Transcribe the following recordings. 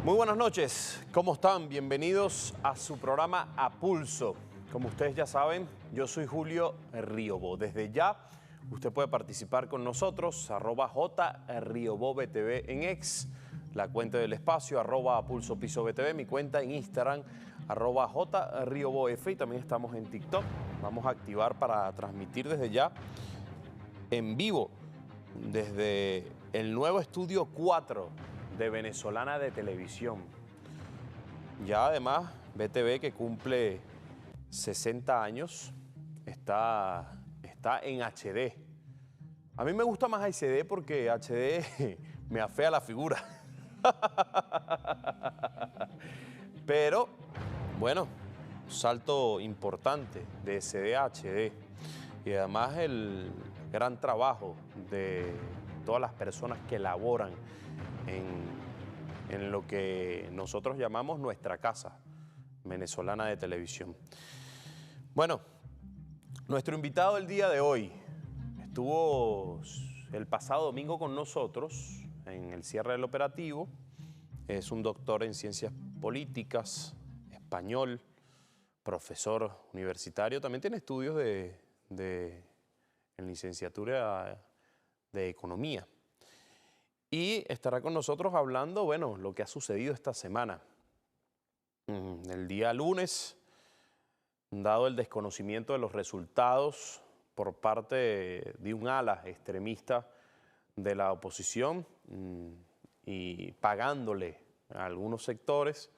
Muy buenas noches, ¿cómo están? Bienvenidos a su programa A Pulso. Como ustedes ya saben, yo soy Julio Riobó. Desde ya, usted puede participar con nosotros, @JRiobóBTV en X, la cuenta del espacio, @APulsoPisoBTV, mi cuenta en Instagram, @JRiobóF, y también estamos en TikTok. Vamos a activar para transmitir desde ya en vivo desde el nuevo estudio 4 de Venezolana de Televisión. Ya además, BTV, que cumple 60 años, está en HD. A mí me gusta más HD porque HD me afea la figura. Pero, bueno, salto importante de SD a HD. Y además el gran trabajo de todas las personas que laboran en lo que nosotros llamamos nuestra casa venezolana de televisión. Bueno, nuestro invitado el día de hoy estuvo el pasado domingo con nosotros en el cierre del operativo. Es un doctor en ciencias políticas, español, profesor universitario. También tiene estudios en licenciatura de economía. Y estará con nosotros hablando, bueno, lo que ha sucedido esta semana. El día lunes, dado el desconocimiento de los resultados por parte de un ala extremista de la oposición y pagándole a algunos sectores,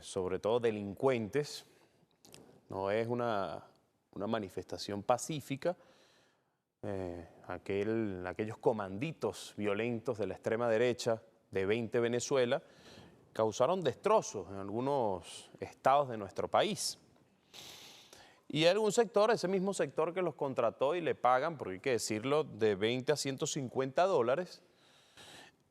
sobre todo delincuentes, no es una manifestación pacífica. Aquellos comanditos violentos de la extrema derecha de 20 Venezuela causaron destrozos en algunos estados de nuestro país. Y hay algún sector, ese mismo sector que los contrató y le pagan, porque hay que decirlo, de 20 a 150 dólares,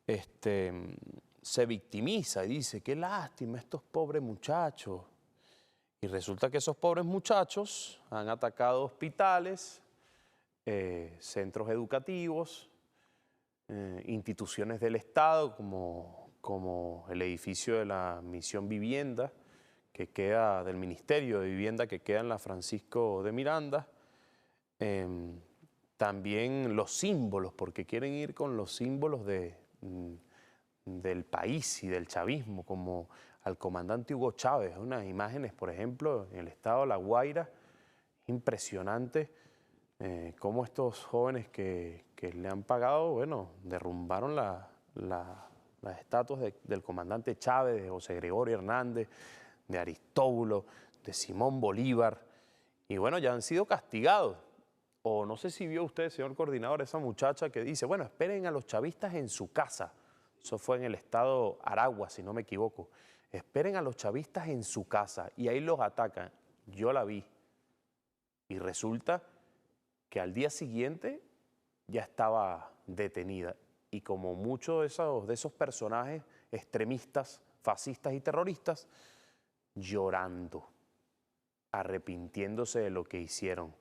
se victimiza y dice, qué lástima estos pobres muchachos. Y resulta que esos pobres muchachos han atacado hospitales, centros educativos, instituciones del Estado como el edificio de la Misión Vivienda, que queda del Ministerio de Vivienda, que queda en la Francisco de Miranda. También los símbolos, porque quieren ir con los símbolos del país y del chavismo, como al comandante Hugo Chávez. Unas imágenes, por ejemplo, en el estado de La Guaira, impresionante. Cómo estos jóvenes que le han pagado, bueno, derrumbaron las estatuas del comandante Chávez, de José Gregorio Hernández, de Aristóbulo, de Simón Bolívar, y bueno, ya han sido castigados. O no sé si vio usted, señor coordinador, esa muchacha que dice, bueno, esperen a los chavistas en su casa. Eso fue en el estado Aragua, si no me equivoco. Esperen a los chavistas en su casa, y ahí los atacan. Yo la vi, y resulta que al día siguiente ya estaba detenida. Y como muchos de esos personajes extremistas, fascistas y terroristas, llorando, arrepintiéndose de lo que hicieron.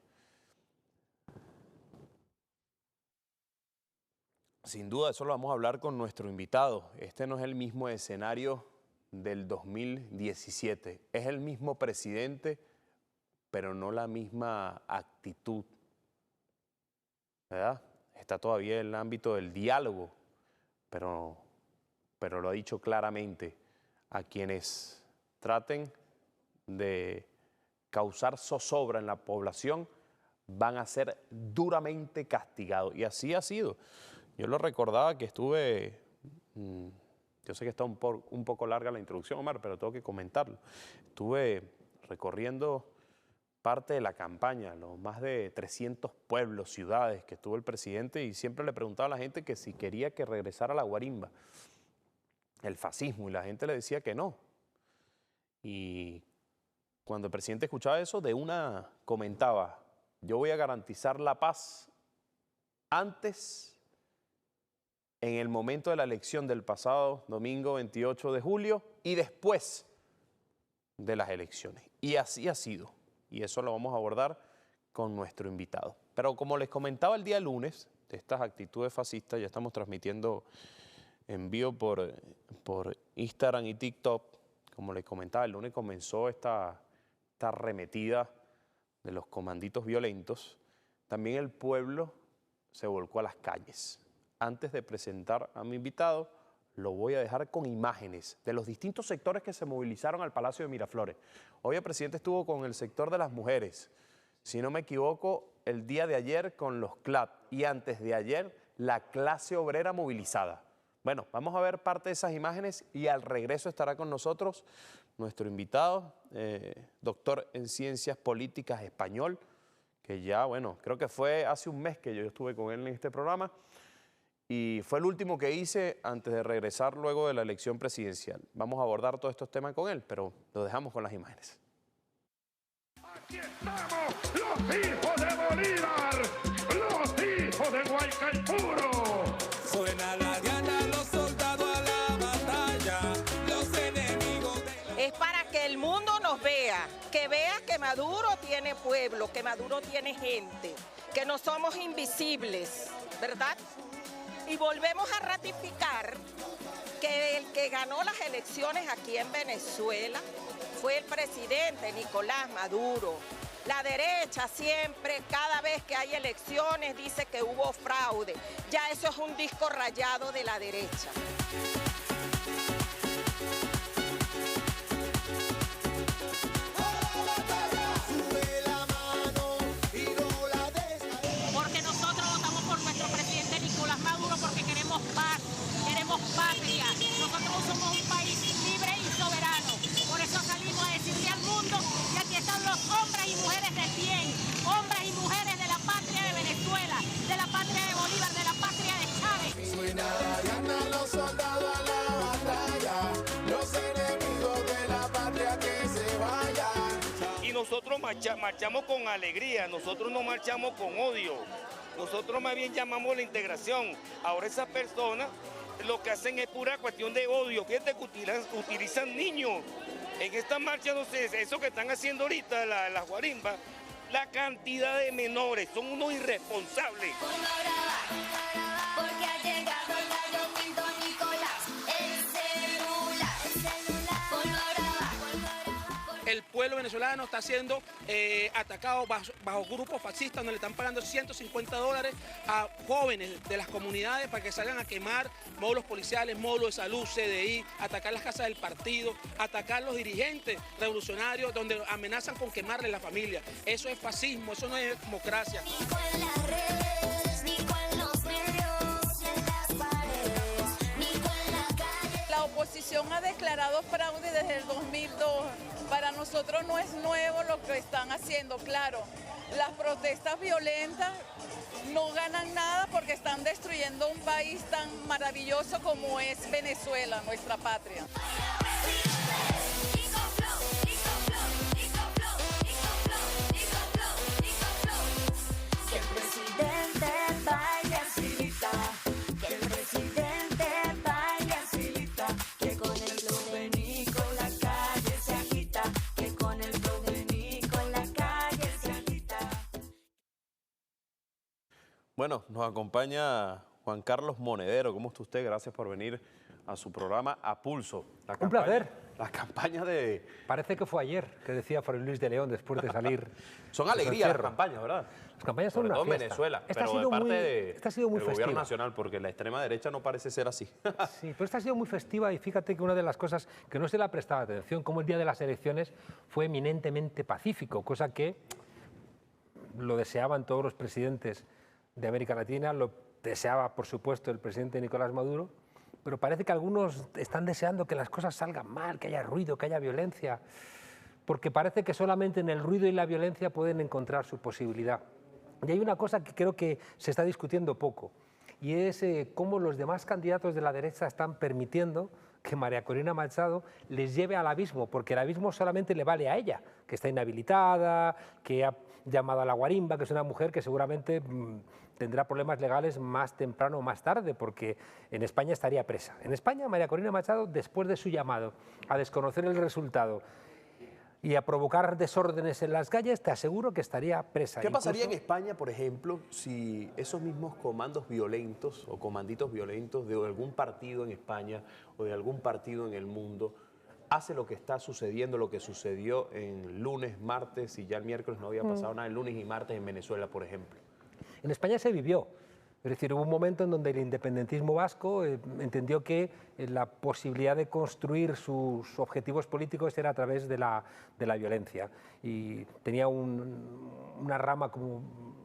Sin duda, eso lo vamos a hablar con nuestro invitado. Este no es el mismo escenario del 2017. Es el mismo presidente, pero no la misma actitud, ¿verdad? Está todavía en el ámbito del diálogo, pero lo ha dicho claramente, a quienes traten de causar zozobra en la población van a ser duramente castigados. Y así ha sido. Yo lo recordaba que estuve, yo sé que está un poco larga la introducción, Omar, pero tengo que comentarlo. Estuve recorriendo parte de la campaña, los más de 300 pueblos, ciudades que estuvo el presidente, y siempre le preguntaba a la gente que si quería que regresara la guarimba, el fascismo, y la gente le decía que no. Y cuando el presidente escuchaba eso, de una comentaba, yo voy a garantizar la paz antes, en el momento de la elección del pasado domingo 28 de julio y después de las elecciones. Y así ha sido. Y eso lo vamos a abordar con nuestro invitado. Pero como les comentaba el día lunes, de estas actitudes fascistas, ya estamos transmitiendo envío por Instagram y TikTok. Como les comentaba, el lunes comenzó esta arremetida de los comanditos violentos. También el pueblo se volcó a las calles. Antes de presentar a mi invitado, lo voy a dejar con imágenes de los distintos sectores que se movilizaron al Palacio de Miraflores. Hoy el presidente estuvo con el sector de las mujeres, si no me equivoco, el día de ayer con los CLAP y antes de ayer la clase obrera movilizada. Bueno, vamos a ver parte de esas imágenes y al regreso estará con nosotros nuestro invitado, doctor en Ciencias Políticas español, que ya, bueno, creo que fue hace un mes que yo estuve con él en este programa y fue el último que hice antes de regresar luego de la elección presidencial. Vamos a abordar todos estos temas con él, pero lo dejamos con las imágenes. Aquí estamos, los hijos de Bolívar, los hijos de Guaycaipuro. Suena la diana, los soldados a la batalla, los enemigos de... Es para que el mundo nos vea que Maduro tiene pueblo, que Maduro tiene gente, que no somos invisibles, ¿verdad? Y volvemos a ratificar que el que ganó las elecciones aquí en Venezuela fue el presidente Nicolás Maduro. La derecha siempre, cada vez que hay elecciones, dice que hubo fraude. Ya eso es un disco rayado de la derecha. Porque nosotros votamos por nuestro presidente Nicolás Maduro porque queremos paz, queremos patria. Nosotros somos un país libre y soberano. Por eso salimos a decirle al mundo que aquí están los hombres y mujeres de bien, hombres y mujeres de la patria de Venezuela, de la patria de Bolívar, de la patria de Chávez. Suena la diana, los soldados a la batalla, los enemigos de la patria que se vayan. Y nosotros marchamos con alegría, nosotros no marchamos con odio, nosotros más bien llamamos la integración. Ahora esas personas lo que hacen es pura cuestión de odio, fíjate que utilizan niños. En esta marcha, no sé, eso que están haciendo ahorita las guarimbas, la cantidad de menores, son unos irresponsables. Porque ha llegado el gallo Pinto Nicolás, el celular. El pueblo venezolano está siendo atacado bajo grupos fascistas donde le están pagando $150 a jóvenes de las comunidades para que salgan a quemar módulos policiales, módulos de salud, CDI, atacar las casas del partido, atacar los dirigentes revolucionarios donde amenazan con quemarle la familia. Eso es fascismo, eso no es democracia. Ni con las redes, ni con los medios, en las paredes, ni con la calle. La oposición ha declarado fraude desde el 2002. Para nosotros no es nuevo lo que están haciendo, claro. Las protestas violentas no ganan nada porque están destruyendo un país tan maravilloso como es Venezuela, nuestra patria. Que el presidente vaya silita, que el presidente vaya silita, que con el flow de Nico la calle se agita, que con el flow de Nico la calle se agita. Bueno, nos acompaña Juan Carlos Monedero. ¿Cómo está usted? Gracias por venir a su programa A Pulso. Un placer. La campaña de... Parece que fue ayer que decía Fray Luis de León después de salir. Son del alegrías las encierro. campañas, ¿verdad? Las campañas son Sobre una todo en fiesta. Venezuela, Esta ha pero de sido parte esta ha sido muy del gobierno festiva. nacional, porque la extrema derecha no parece ser así. Sí, pero esta ha sido muy festiva y fíjate que una de las cosas que no se le ha prestado atención, como el día de las elecciones fue eminentemente pacífico, cosa que lo deseaban todos los presidentes de América Latina, lo deseaba por supuesto el presidente Nicolás Maduro, pero parece que algunos están deseando que las cosas salgan mal, que haya ruido, que haya violencia, porque parece que solamente en el ruido y la violencia pueden encontrar su posibilidad. Y hay una cosa que creo que se está discutiendo poco, y es cómo los demás candidatos de la derecha están permitiendo que María Corina Machado les lleve al abismo, porque el abismo solamente le vale a ella, que está inhabilitada, que ha llamado a la guarimba, que es una mujer que seguramente tendrá problemas legales más temprano o más tarde, porque en España estaría presa. En España, María Corina Machado, después de su llamado a desconocer el resultado y a provocar desórdenes en las calles, te aseguro que estaría presa. ¿Qué pasaría en España, por ejemplo, si esos mismos comandos violentos o comanditos violentos de algún partido en España o de algún partido en el mundo hace lo que está sucediendo, lo que sucedió en lunes, martes, y ya el miércoles no había pasado nada, el lunes y martes en Venezuela, por ejemplo? En España se vivió. Es decir, hubo un momento en donde el independentismo vasco entendió que la posibilidad de construir sus objetivos políticos era a través de la violencia. Y tenía una rama como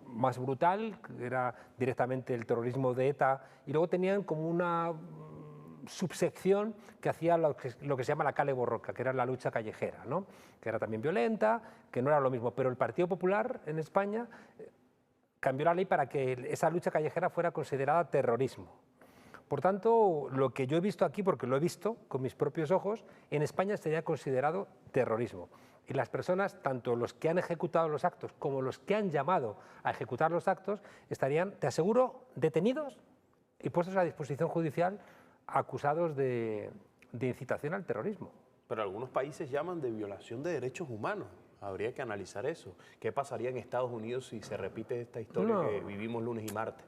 más brutal, que era directamente el terrorismo de ETA, y luego tenían como una subsección que hacía lo que se llama la cale borroca, que era la lucha callejera, ¿no? Que era también violenta, que no era lo mismo. Pero el Partido Popular en España cambió la ley para que esa lucha callejera fuera considerada terrorismo. Por tanto, lo que yo he visto aquí, porque lo he visto con mis propios ojos, en España sería considerado terrorismo. Y las personas, tanto los que han ejecutado los actos como los que han llamado a ejecutar los actos, estarían, te aseguro, detenidos y puestos a disposición judicial acusados de incitación al terrorismo. Pero algunos países llaman de violación de derechos humanos. Habría que analizar eso. ¿Qué pasaría en Estados Unidos si se repite esta historia que vivimos lunes y martes?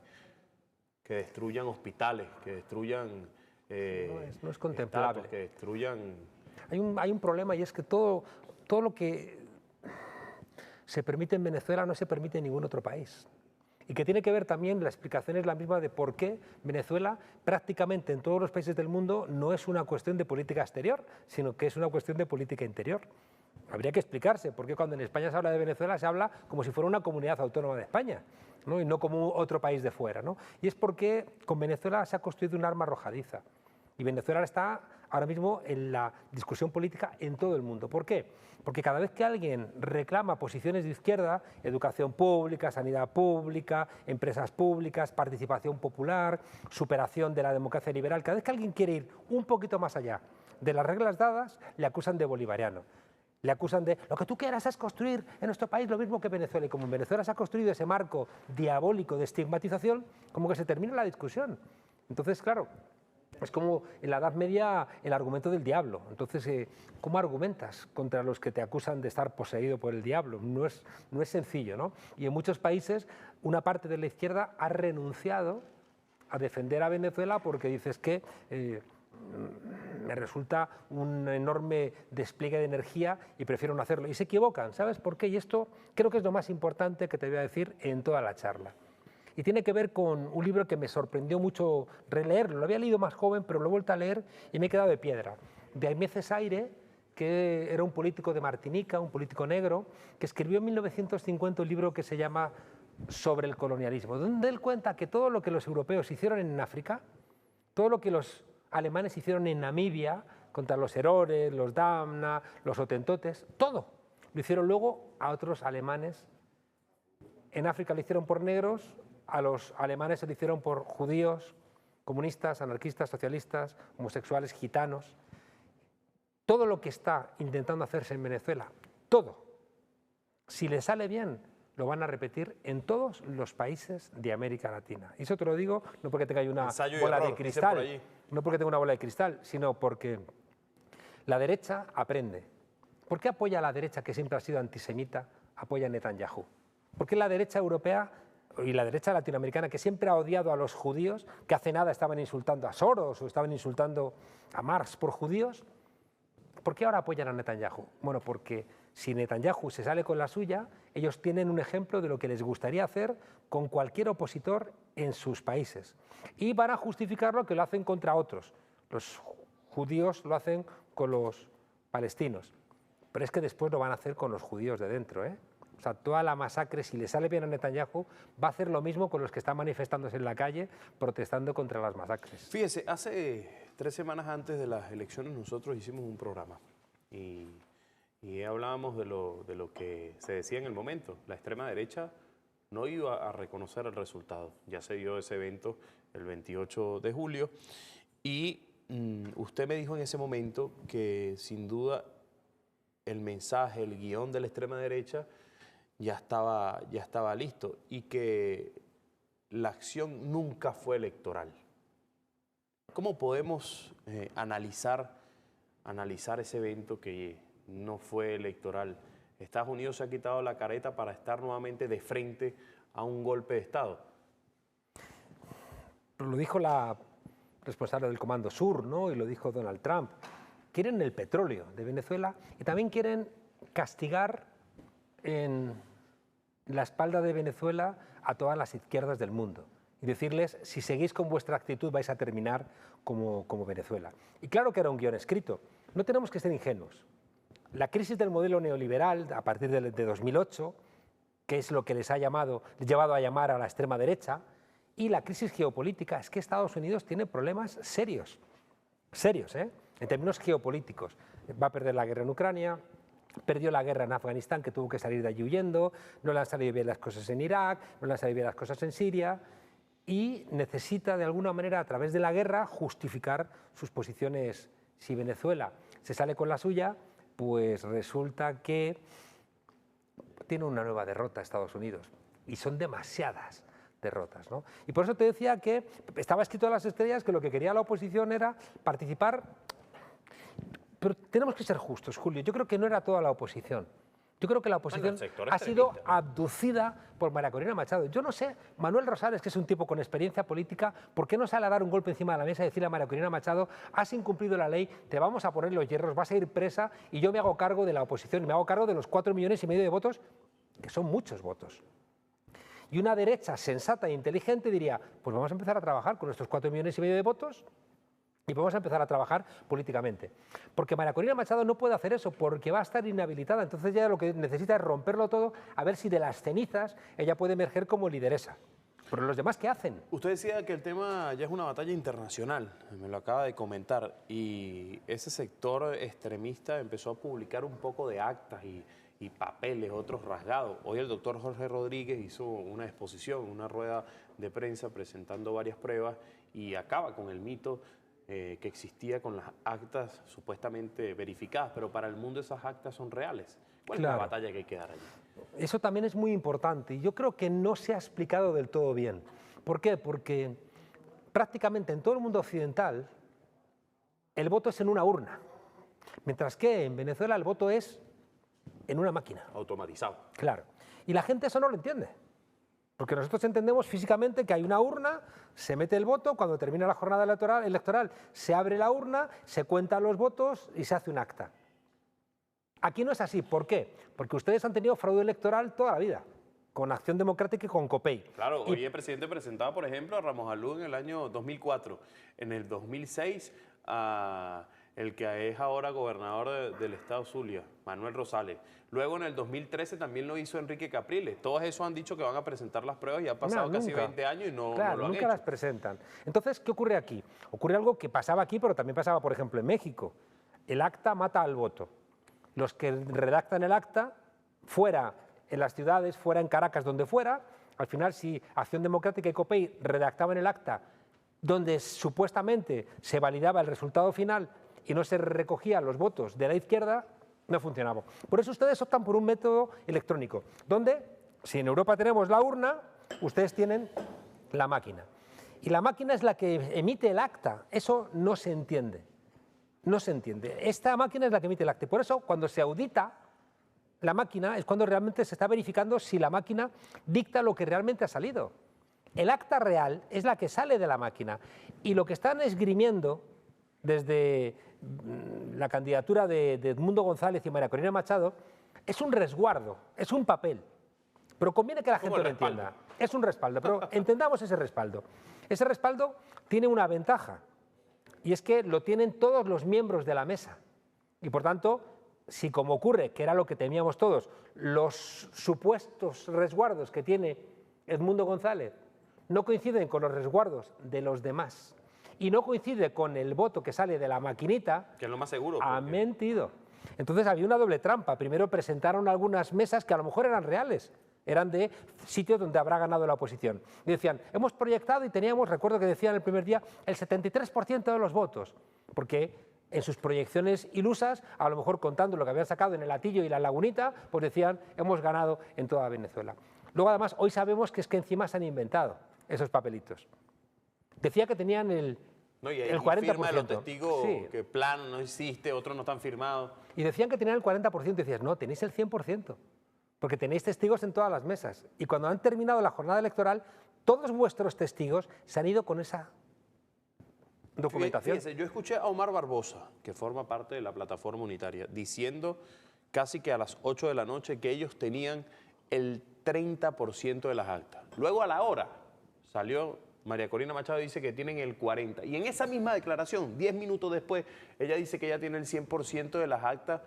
Que destruyan hospitales, que destruyan no es contemplable. Estados, que destruyan... Hay un problema, y es que todo lo que se permite en Venezuela no se permite en ningún otro país. Y que tiene que ver también, la explicación es la misma de por qué Venezuela prácticamente en todos los países del mundo no es una cuestión de política exterior, sino que es una cuestión de política interior. Habría que explicarse por qué cuando en España se habla de Venezuela se habla como si fuera una comunidad autónoma de España, ¿no? Y no como otro país de fuera, ¿no? Y es porque con Venezuela se ha construido un arma arrojadiza. Y Venezuela está ahora mismo en la discusión política en todo el mundo. ¿Por qué? Porque cada vez que alguien reclama posiciones de izquierda, educación pública, sanidad pública, empresas públicas, participación popular, superación de la democracia liberal, cada vez que alguien quiere ir un poquito más allá de las reglas dadas, le acusan de bolivariano. Le acusan de lo que tú quieras es construir en nuestro país lo mismo que Venezuela. Y como en Venezuela se ha construido ese marco diabólico de estigmatización, como que se termina la discusión. Entonces, claro, es como en la Edad Media el argumento del diablo. Entonces, ¿cómo argumentas contra los que te acusan de estar poseído por el diablo? No es sencillo, ¿no? Y en muchos países una parte de la izquierda ha renunciado a defender a Venezuela porque dices que me resulta un enorme despliegue de energía y prefiero no hacerlo. Y se equivocan, ¿sabes por qué? Y esto creo que es lo más importante que te voy a decir en toda la charla. Y tiene que ver con un libro que me sorprendió mucho releerlo. Lo había leído más joven, pero lo he vuelto a leer y me he quedado de piedra. De Aimé Césaire, que era un político de Martinica, un político negro, que escribió en 1950 un libro que se llama Sobre el colonialismo, donde él cuenta que todo lo que los europeos hicieron en África, todo lo que los alemanes hicieron en Namibia contra los Herores, los Damna, los Hotentotes, todo lo hicieron luego a otros alemanes. En África lo hicieron por negros, a los alemanes se lo hicieron por judíos, comunistas, anarquistas, socialistas, homosexuales, gitanos. Todo lo que está intentando hacerse en Venezuela, todo, si le sale bien, lo van a repetir en todos los países de América Latina. Y eso te lo digo no porque tenga una bola de cristal, no porque tenga una bola de cristal, sino porque la derecha aprende. ¿Por qué apoya a la derecha, que siempre ha sido antisemita, apoya a Netanyahu? ¿Por qué la derecha europea y la derecha latinoamericana, que siempre ha odiado a los judíos, que hace nada estaban insultando a Soros o estaban insultando a Marx por judíos, ¿por qué ahora apoyan a Netanyahu? Bueno, porque si Netanyahu se sale con la suya, ellos tienen un ejemplo de lo que les gustaría hacer con cualquier opositor en sus países. Y van a justificarlo que lo hacen contra otros. Los judíos lo hacen con los palestinos. Pero es que después lo van a hacer con los judíos de dentro, ¿eh? O sea, toda la masacre, si le sale bien a Netanyahu, va a hacer lo mismo con los que están manifestándose en la calle protestando contra las masacres. Fíjese, hace 3 semanas antes de las elecciones nosotros hicimos un programa y hablábamos de lo que se decía en el momento. La extrema derecha no iba a reconocer el resultado. Ya se dio ese evento el 28 de julio y usted me dijo en ese momento que sin duda el mensaje, el guión de la extrema derecha ya estaba listo y que la acción nunca fue electoral. ¿Cómo podemos analizar ese evento que no fue electoral. Estados Unidos se ha quitado la careta para estar nuevamente de frente a un golpe de Estado. Lo dijo la responsable del Comando Sur, ¿no? Y lo dijo Donald Trump. Quieren el petróleo de Venezuela y también quieren castigar en la espalda de Venezuela a todas las izquierdas del mundo y decirles, si seguís con vuestra actitud vais a terminar como Venezuela. Y claro que era un guión escrito. No tenemos que ser ingenuos. La crisis del modelo neoliberal a partir de 2008, que es lo que les ha llevado a llamar a la extrema derecha, y la crisis geopolítica, es que Estados Unidos tiene problemas serios, en términos geopolíticos. Va a perder la guerra en Ucrania, perdió la guerra en Afganistán, que tuvo que salir de allí huyendo, no le han salido bien las cosas en Irak, no le han salido bien las cosas en Siria, y necesita de alguna manera, a través de la guerra, justificar sus posiciones. Si Venezuela se sale con la suya, pues resulta que tiene una nueva derrota Estados Unidos, y son demasiadas derrotas, ¿no? Y por eso te decía que estaba escrito en las estrellas que lo que quería la oposición era participar, pero tenemos que ser justos, Julio, yo creo que no era toda la oposición. Yo creo que la oposición ha sido abducida por María Corina Machado. Yo no sé, Manuel Rosales, que es un tipo con experiencia política, ¿por qué no sale a dar un golpe encima de la mesa y decirle a María Corina Machado, has incumplido la ley, te vamos a poner los hierros, vas a ir presa y yo me hago cargo de la oposición y me hago cargo de los 4,5 millones de votos, que son muchos votos? Y una derecha sensata e inteligente diría, pues vamos a empezar a trabajar con nuestros 4,5 millones de votos y vamos a empezar a trabajar políticamente. Porque María Corina Machado no puede hacer eso porque va a estar inhabilitada, entonces ya lo que necesita es romperlo todo, a ver si de las cenizas ella puede emerger como lideresa. Pero los demás, ¿qué hacen? Usted decía que el tema ya es una batalla internacional, me lo acaba de comentar, y ese sector extremista empezó a publicar un poco de actas y papeles, otros rasgados. Hoy el doctor Jorge Rodríguez hizo una exposición, una rueda de prensa presentando varias pruebas y acaba con el mito que existía con las actas supuestamente verificadas, pero para el mundo esas actas son reales. ¿Cuál es la batalla que hay que dar allí? Eso también es muy importante y yo creo que no se ha explicado del todo bien. ¿Por qué? Porque prácticamente en todo el mundo occidental el voto es en una urna, mientras que en Venezuela el voto es en una máquina. Automatizado. Claro. Y la gente eso no lo entiende. Porque nosotros entendemos físicamente que hay una urna, se mete el voto, cuando termina la jornada electoral se abre la urna, se cuentan los votos y se hace un acta. Aquí no es así. ¿Por qué? Porque ustedes han tenido fraude electoral toda la vida, con Acción Democrática y con COPEI. Claro, hoy el presidente presentaba, por ejemplo, a Ramos Alú en el año 2004. En el 2006, el que es ahora gobernador del estado Zulia, Manuel Rosales. Luego en el 2013 también lo hizo Enrique Capriles. Todos esos han dicho que van a presentar las pruebas y ha pasado casi 20 años y no lo han nunca hecho. las presentan. Entonces, ¿qué ocurre aquí? Ocurre algo que pasaba aquí, pero también pasaba, por ejemplo, en México. El acta mata al voto. Los que redactan el acta, fuera en las ciudades, fuera en Caracas, donde fuera, al final si Acción Democrática y COPEI redactaban el acta donde supuestamente se validaba el resultado final y no se recogían los votos de la izquierda, no funcionaba. Por eso ustedes optan por un método electrónico, donde, si en Europa tenemos la urna, ustedes tienen la máquina. Y la máquina es la que emite el acta. Eso no se entiende. No se entiende. Esta máquina es la que emite el acta. Y por eso, cuando se audita la máquina, es cuando realmente se está verificando si la máquina dicta lo que realmente ha salido. El acta real es la que sale de la máquina. Y lo que están esgrimiendo desde la candidatura de Edmundo González y María Corina Machado es un resguardo, es un papel. Pero conviene que la gente lo entienda. Es un respaldo, pero entendamos ese respaldo. Ese respaldo tiene una ventaja, y es que lo tienen todos los miembros de la mesa. Y por tanto, si como ocurre, que era lo que temíamos todos, los supuestos resguardos que tiene Edmundo González no coinciden con los resguardos de los demás, y no coincide con el voto que sale de la maquinita, que es lo más seguro. Han mentido. Entonces había una doble trampa. Primero presentaron algunas mesas que a lo mejor eran reales, eran de sitios donde habrá ganado la oposición. Y decían, hemos proyectado y teníamos, recuerdo que decían el primer día, el 73% de los votos, porque en sus proyecciones ilusas, a lo mejor contando lo que habían sacado en el Hatillo y la Lagunita, pues decían, hemos ganado en toda Venezuela. Luego además, hoy sabemos que es que encima se han inventado esos papelitos. Decía que tenían No, y el y 40%. firma de los testigos Sí. que plano no existe, otros no están firmados. Y decían que tenían el 40%, y decías, no, tenéis el 100%, porque tenéis testigos en todas las mesas. Y cuando han terminado la jornada electoral, todos vuestros testigos se han ido con esa documentación. Fíjese, yo escuché a Omar Barbosa, que forma parte de la plataforma unitaria, diciendo casi que a las 8 de la noche que ellos tenían el 30% de las actas. Luego a la hora salió María Corina Machado y dice que tienen el 40%. Y en esa misma declaración, 10 minutos después, ella dice que ya tiene el 100% de las actas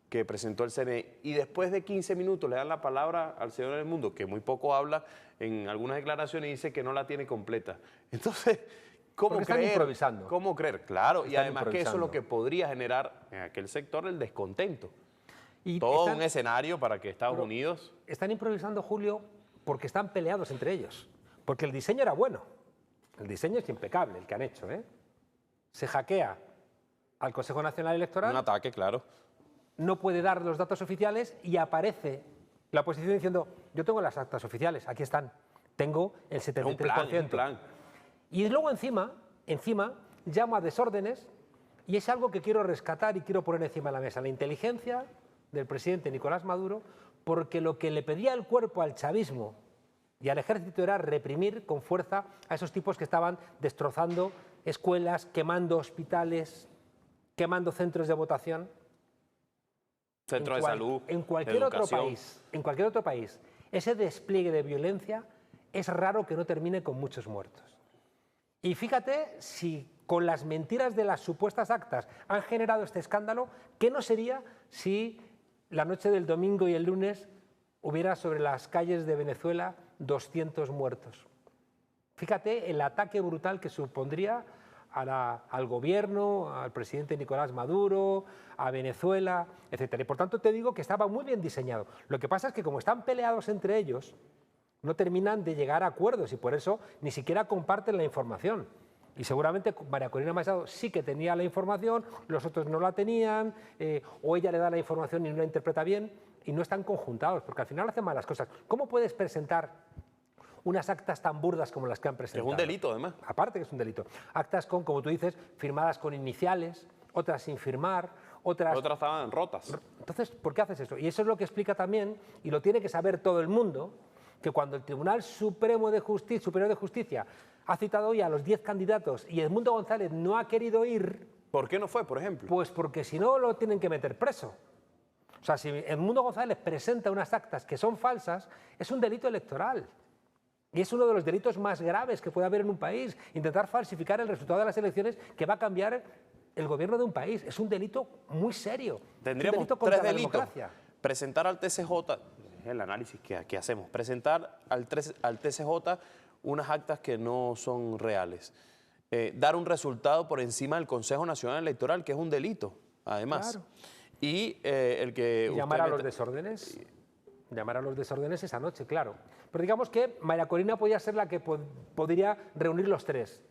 que presentó el CNE. Y después de 15 minutos le dan la palabra al señor del mundo, que muy poco habla en algunas declaraciones, y dice que no la tiene completa. Entonces, ¿cómo Porque están creer? improvisando. ¿Cómo creer? Claro, y Están además que eso es lo improvisando. que podría generar en aquel sector el descontento. Y Todo están- un escenario para que Estados Pero Unidos... Están improvisando, Julio, porque están peleados entre ellos. Porque el diseño era bueno. El diseño es impecable, el que han hecho, ¿eh? Se hackea al Consejo Nacional Electoral, Un ataque, claro. no puede dar los datos oficiales y aparece la oposición diciendo, yo tengo las actas oficiales, aquí están, tengo el 73%. Es un plan, es un plan. Y luego encima llama a desórdenes, y es algo que quiero rescatar y quiero poner encima de la mesa, la inteligencia del presidente Nicolás Maduro, porque lo que le pedía el cuerpo al chavismo y al ejército era reprimir con fuerza a esos tipos que estaban destrozando escuelas, quemando hospitales, quemando centros de votación. Centro de salud, En de cualquier otro educación. país, en cualquier otro país, ese despliegue de violencia es raro que no termine con muchos muertos. Y fíjate si con las mentiras de las supuestas actas han generado este escándalo, ¿qué no sería si la noche del domingo y el lunes hubiera sobre las calles de Venezuela 200 muertos? Fíjate el ataque brutal que supondría al gobierno, al presidente Nicolás Maduro, a Venezuela, etc. Y por tanto te digo que estaba muy bien diseñado. Lo que pasa es que como están peleados entre ellos, no terminan de llegar a acuerdos y por eso ni siquiera comparten la información. Y seguramente María Corina Machado sí que tenía la información, los otros no la tenían, o ella le da la información y no la interpreta bien, y no están conjuntados, porque al final hacen malas cosas. ¿Cómo puedes presentar unas actas tan burdas como las que han presentado? Es un delito, además. Aparte que es un delito. Actas con, como tú dices, firmadas con iniciales, otras sin firmar, otras... Otras estaban rotas. Entonces, ¿por qué haces eso? Y eso es lo que explica también, y lo tiene que saber todo el mundo, que cuando el Tribunal Superior de Justicia ha citado hoy a los 10 candidatos y Edmundo González no ha querido ir... ¿Por qué no fue, por ejemplo? Pues porque si no lo tienen que meter preso. O sea, si Edmundo González presenta unas actas que son falsas, es un delito electoral. Y es uno de los delitos más graves que puede haber en un país. Intentar falsificar el resultado de las elecciones que va a cambiar el gobierno de un país. Es un delito muy serio. Tendríamos un delito contra tres la delitos. democracia. Presentar al TCJ, el análisis que hacemos, presentar al TCJ unas actas que no son reales. Dar un resultado por encima del Consejo Nacional Electoral, que es un delito, además. Claro. Y el que... Y llamar a los desórdenes. Llamar a los desórdenes esa noche, claro. Pero digamos que María Corina podía ser la que podría reunir los tres.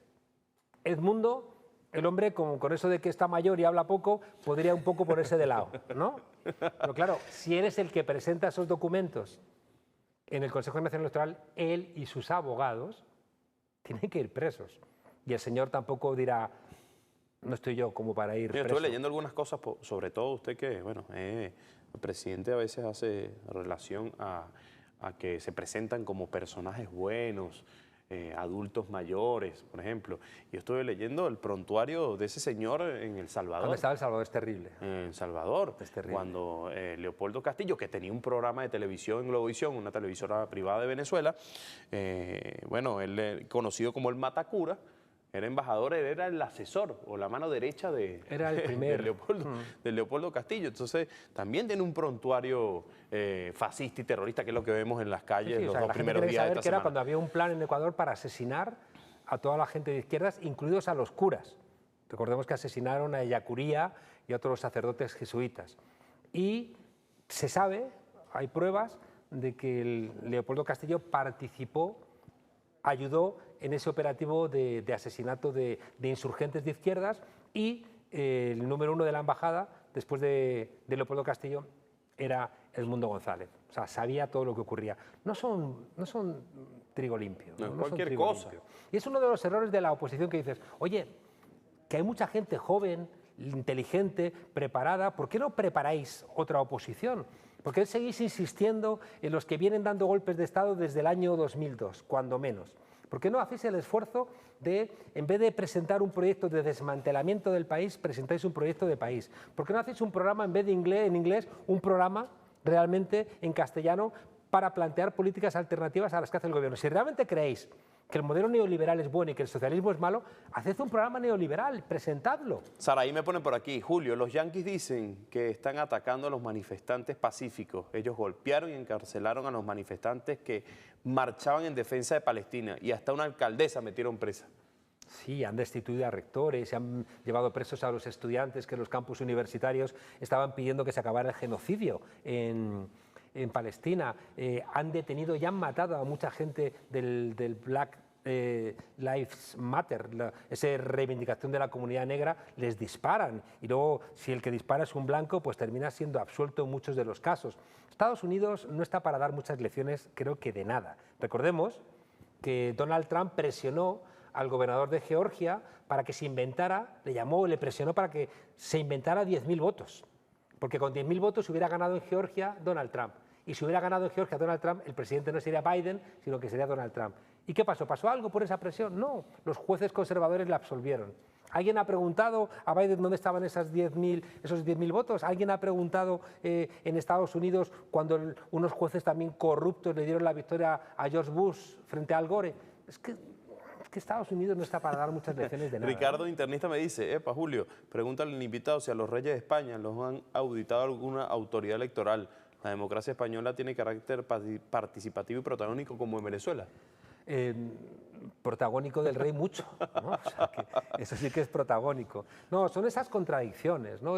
Edmundo, el hombre con eso de que está mayor y habla poco, podría un poco ponerse de lado, ¿no? Pero claro, si él es el que presenta esos documentos en el Consejo Nacional Electoral, él y sus abogados tienen que ir presos. Y el señor tampoco dirá, no estoy yo como para ir Yo preso. estuve leyendo algunas cosas, sobre todo usted que, bueno, el presidente a veces hace relación a que se presentan como personajes buenos, adultos mayores, por ejemplo. Yo estuve leyendo el prontuario de ese señor en El Salvador. Cuando estaba El Salvador es terrible. En El Salvador, Es terrible. cuando Leopoldo Castillo, que tenía un programa de televisión en Globovisión, una televisora privada de Venezuela, bueno, él conocido como el Matacura, era embajador, él era el asesor o la mano derecha de, Era el primer. de Leopoldo Castillo. Entonces, también tiene un prontuario fascista y terrorista, que es lo que vemos en las calles Sí, o los sea, dos la gente primeros tiene que días de saber esta que era semana. cuando había un plan en Ecuador para asesinar a toda la gente de izquierdas, incluidos a los curas. Recordemos que asesinaron a Ellacuría y a otros sacerdotes jesuitas. Y se sabe, hay pruebas, de que el Leopoldo Castillo participó, ayudó en ese operativo de asesinato de insurgentes de izquierdas, y el número uno de la embajada, después de Leopoldo Castillo, era Edmundo González. O sea, sabía todo lo que ocurría. No son trigo limpio. No, son cualquier trigo cosa. limpio. Y es uno de los errores de la oposición que dices, oye, que hay mucha gente joven, inteligente, preparada. ¿Por qué no preparáis otra oposición? ¿Por qué seguís insistiendo en los que vienen dando golpes de Estado desde el año 2002, cuando menos? ¿Por qué no hacéis el esfuerzo de, en vez de presentar un proyecto de desmantelamiento del país, presentáis un proyecto de país? ¿Por qué no hacéis un programa, en vez de en inglés, un programa realmente en castellano para plantear políticas alternativas a las que hace el gobierno? Si realmente creéis que el modelo neoliberal es bueno y que el socialismo es malo, haced un programa neoliberal, presentadlo. Saraí me pone por aquí, Julio, los yanquis dicen que están atacando a los manifestantes pacíficos. Ellos golpearon y encarcelaron a los manifestantes que marchaban en defensa de Palestina y hasta una alcaldesa metieron presa. Sí, han destituido a rectores, se han llevado presos a los estudiantes que en los campus universitarios estaban pidiendo que se acabara el genocidio en Palestina. Han detenido y han matado a mucha gente del Black Lives Matter, esa reivindicación de la comunidad negra. Les disparan y luego, si el que dispara es un blanco, pues termina siendo absuelto en muchos de los casos. Estados Unidos no está para dar muchas lecciones, creo que de nada. Recordemos que Donald Trump presionó al gobernador de Georgia para que se inventara, le presionó para que se inventara 10.000 votos. Porque con 10.000 votos hubiera ganado en Georgia Donald Trump. Y si hubiera ganado en Georgia Donald Trump, el presidente no sería Biden, sino que sería Donald Trump. ¿Y qué pasó? ¿Pasó algo por esa presión? No, los jueces conservadores le absolvieron. ¿Alguien ha preguntado a Biden dónde estaban esos 10.000 votos? ¿Alguien ha preguntado en Estados Unidos cuando unos jueces también corruptos le dieron la victoria a George Bush frente a Al Gore? Es que Estados Unidos no está para dar muchas lecciones de nada. Ricardo, internista, me dice, Julio, pregúntale al invitado si a los reyes de España los han auditado alguna autoridad electoral. La democracia española tiene carácter participativo y protagónico como en Venezuela. Protagónico del rey mucho, ¿no? O sea, que eso sí que es protagónico. No, son esas contradicciones, ¿no?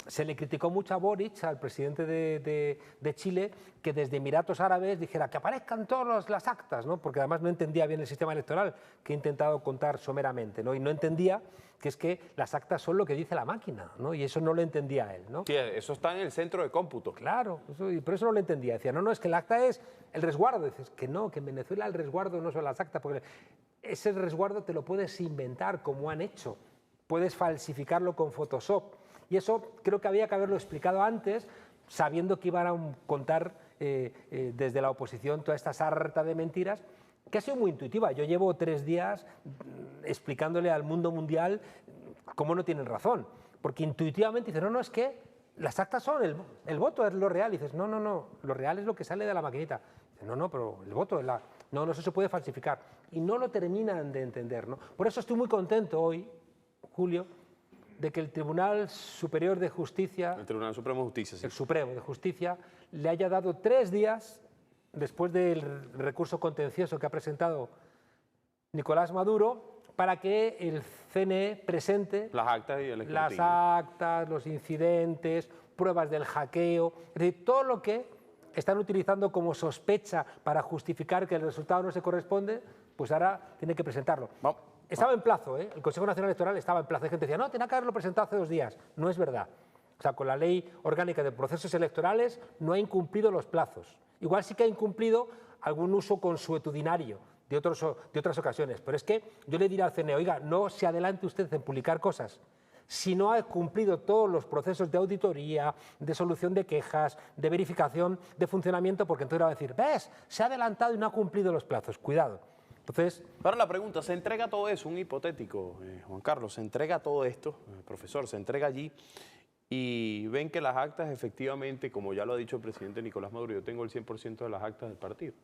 Se le criticó mucho a Boric, al presidente de Chile, que desde Emiratos Árabes dijera que aparezcan todas las actas, ¿no? Porque además no entendía bien el sistema electoral, que he intentado contar someramente, ¿no? Y no entendía que es que las actas son lo que dice la máquina, ¿no? Y eso no lo entendía él, ¿no? Sí, eso está en el centro de cómputo. Claro, pero eso no lo entendía. Decía, no, es que el acta es el resguardo. Dices que no, que en Venezuela el resguardo no son las actas, porque ese resguardo te lo puedes inventar, como han hecho. Puedes falsificarlo con Photoshop. Y eso creo que había que haberlo explicado antes, sabiendo que iban a contar desde la oposición toda esta sarta de mentiras, que ha sido muy intuitiva. Yo llevo 3 días explicándole al mundo mundial cómo no tienen razón, porque intuitivamente dicen, no, es que las actas son, el voto es lo real. Y dices, no, lo real es lo que sale de la maquinita. Dices, no, pero el voto es no, eso se puede falsificar. Y no lo terminan de entender, ¿no? Por eso estoy muy contento hoy, Julio, de que el Tribunal Superior de Justicia... El Tribunal Supremo de Justicia, sí. El Supremo de Justicia le haya dado 3 días después del recurso contencioso que ha presentado Nicolás Maduro para que el CNE presente las actas y el escrutinio. Las actas, los incidentes, pruebas del hackeo, es decir, todo lo que están utilizando como sospecha para justificar que el resultado no se corresponde, pues ahora tienen que presentarlo. Estaba en plazo, el Consejo Nacional Electoral estaba en plazo. Hay gente que decía, no, tenía que haberlo presentado hace 2 días. No es verdad. O sea, con la Ley Orgánica de Procesos Electorales no ha incumplido los plazos. Igual sí que ha incumplido algún uso consuetudinario de otras ocasiones. Pero es que yo le diré al CNE, oiga, no se adelante usted en publicar cosas si no ha cumplido todos los procesos de auditoría, de solución de quejas, de verificación de funcionamiento, porque entonces va a decir, ves, se ha adelantado y no ha cumplido los plazos. Cuidado. Entonces, ahora la pregunta, ¿se entrega todo eso? Un hipotético, Juan Carlos, ¿se entrega todo esto? Profesor, ¿se entrega allí? Y ven que las actas efectivamente, como ya lo ha dicho el presidente Nicolás Maduro, yo tengo el 100% de las actas del partido.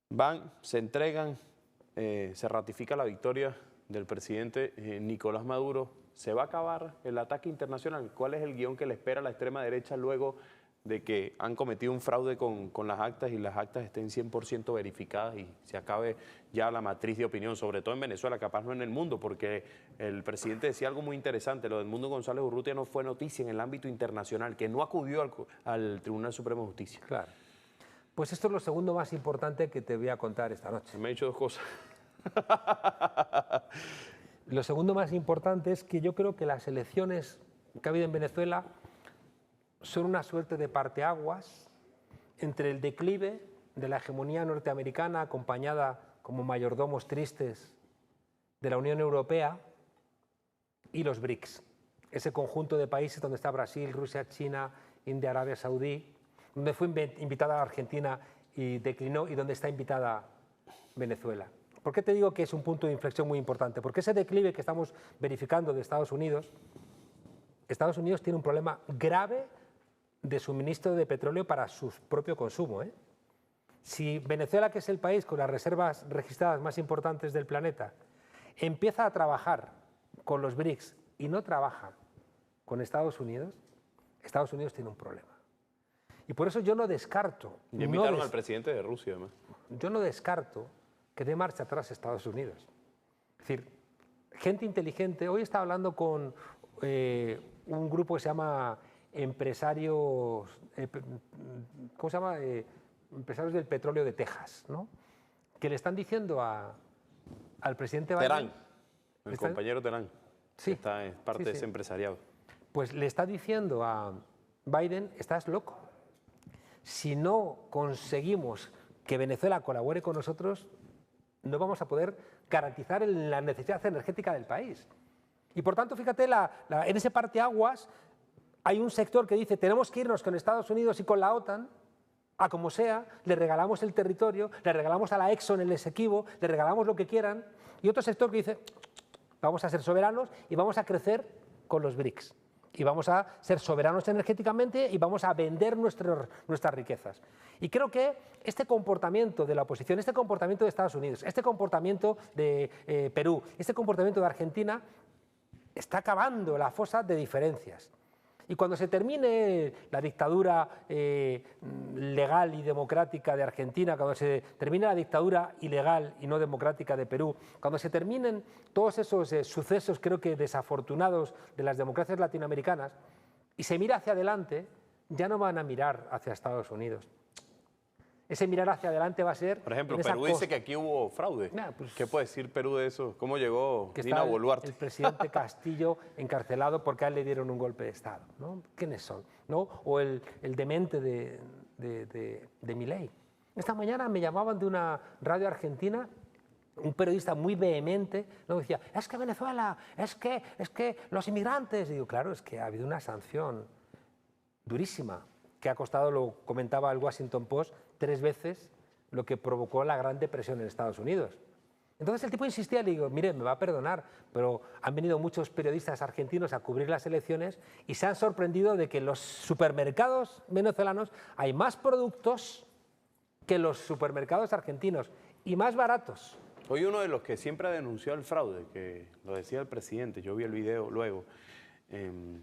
Van, se entregan, se ratifica la victoria del presidente Nicolás Maduro. ¿Se va a acabar el ataque internacional? ¿Cuál es el guión que le espera a la extrema derecha luego de que han cometido un fraude con las actas y las actas estén 100% verificadas y se acabe ya la matriz de opinión, sobre todo en Venezuela, capaz no en el mundo? Porque el presidente decía algo muy interesante, lo del Mundo González Urrutia no fue noticia en el ámbito internacional, que no acudió al Tribunal Supremo de Justicia. Claro. Pues esto es lo segundo más importante que te voy a contar esta noche. Me he dicho 2 cosas. Lo segundo más importante es que yo creo que las elecciones que ha habido en Venezuela son una suerte de parteaguas entre el declive de la hegemonía norteamericana, acompañada como mayordomos tristes de la Unión Europea, y los BRICS, ese conjunto de países donde está Brasil, Rusia, China, India, Arabia Saudí, donde fue invitada Argentina y declinó, y donde está invitada Venezuela. ¿Por qué te digo que es un punto de inflexión muy importante? Porque ese declive que estamos verificando de Estados Unidos tiene un problema grave de suministro de petróleo para su propio consumo, ¿eh? Si Venezuela, que es el país con las reservas registradas más importantes del planeta, empieza a trabajar con los BRICS y no trabaja con Estados Unidos tiene un problema. Y por eso yo no descarto... Ya invitaron al presidente de Rusia, además. Yo no descarto que dé marcha atrás Estados Unidos. Es decir, gente inteligente... Hoy estaba hablando con un grupo que se llama Empresarios... ¿Cómo se llama? Empresarios del petróleo de Texas, ¿no? Que le están diciendo al presidente Biden... Terán, el compañero Terán, sí, que está en parte de ese empresariado. Pues le está diciendo a Biden, estás loco. Si no conseguimos que Venezuela colabore con nosotros, no vamos a poder garantizar la necesidad energética del país. Y por tanto, fíjate, en ese parteaguas hay un sector que dice tenemos que irnos con Estados Unidos y con la OTAN, a como sea, le regalamos el territorio, le regalamos a la Exxon el Esequibo, le regalamos lo que quieran, y otro sector que dice vamos a ser soberanos y vamos a crecer con los BRICS. Y vamos a ser soberanos energéticamente y vamos a vender nuestras riquezas. Y creo que este comportamiento de la oposición, este comportamiento de Estados Unidos, este comportamiento de Perú, este comportamiento de Argentina, está acabando la fosa de diferencias. Y cuando se termine la dictadura legal y democrática de Argentina, cuando se termine la dictadura ilegal y no democrática de Perú, cuando se terminen todos esos sucesos, creo que desafortunados, de las democracias latinoamericanas, y se mira hacia adelante, ya no van a mirar hacia Estados Unidos. Ese mirar hacia adelante va a ser... Por ejemplo, Perú dice que aquí hubo fraude. Pues, ¿qué puede decir Perú de eso? ¿Cómo llegó Dina Boluarte? El presidente Castillo encarcelado porque a él le dieron un golpe de Estado, ¿no? ¿Quiénes son? ¿No? O el demente de Milei. Esta mañana me llamaban de una radio argentina, un periodista muy vehemente, ¿no? Decía, es que Venezuela, es que los inmigrantes... Y digo, claro, es que ha habido una sanción durísima, que ha costado, lo comentaba el Washington Post, 3 veces lo que provocó la Gran Depresión en Estados Unidos. Entonces el tipo insistía, le digo, mire, me va a perdonar, pero han venido muchos periodistas argentinos a cubrir las elecciones y se han sorprendido de que en los supermercados venezolanos hay más productos que los supermercados argentinos y más baratos. Hoy uno de los que siempre ha denunciado el fraude, que lo decía el presidente, yo vi el video luego,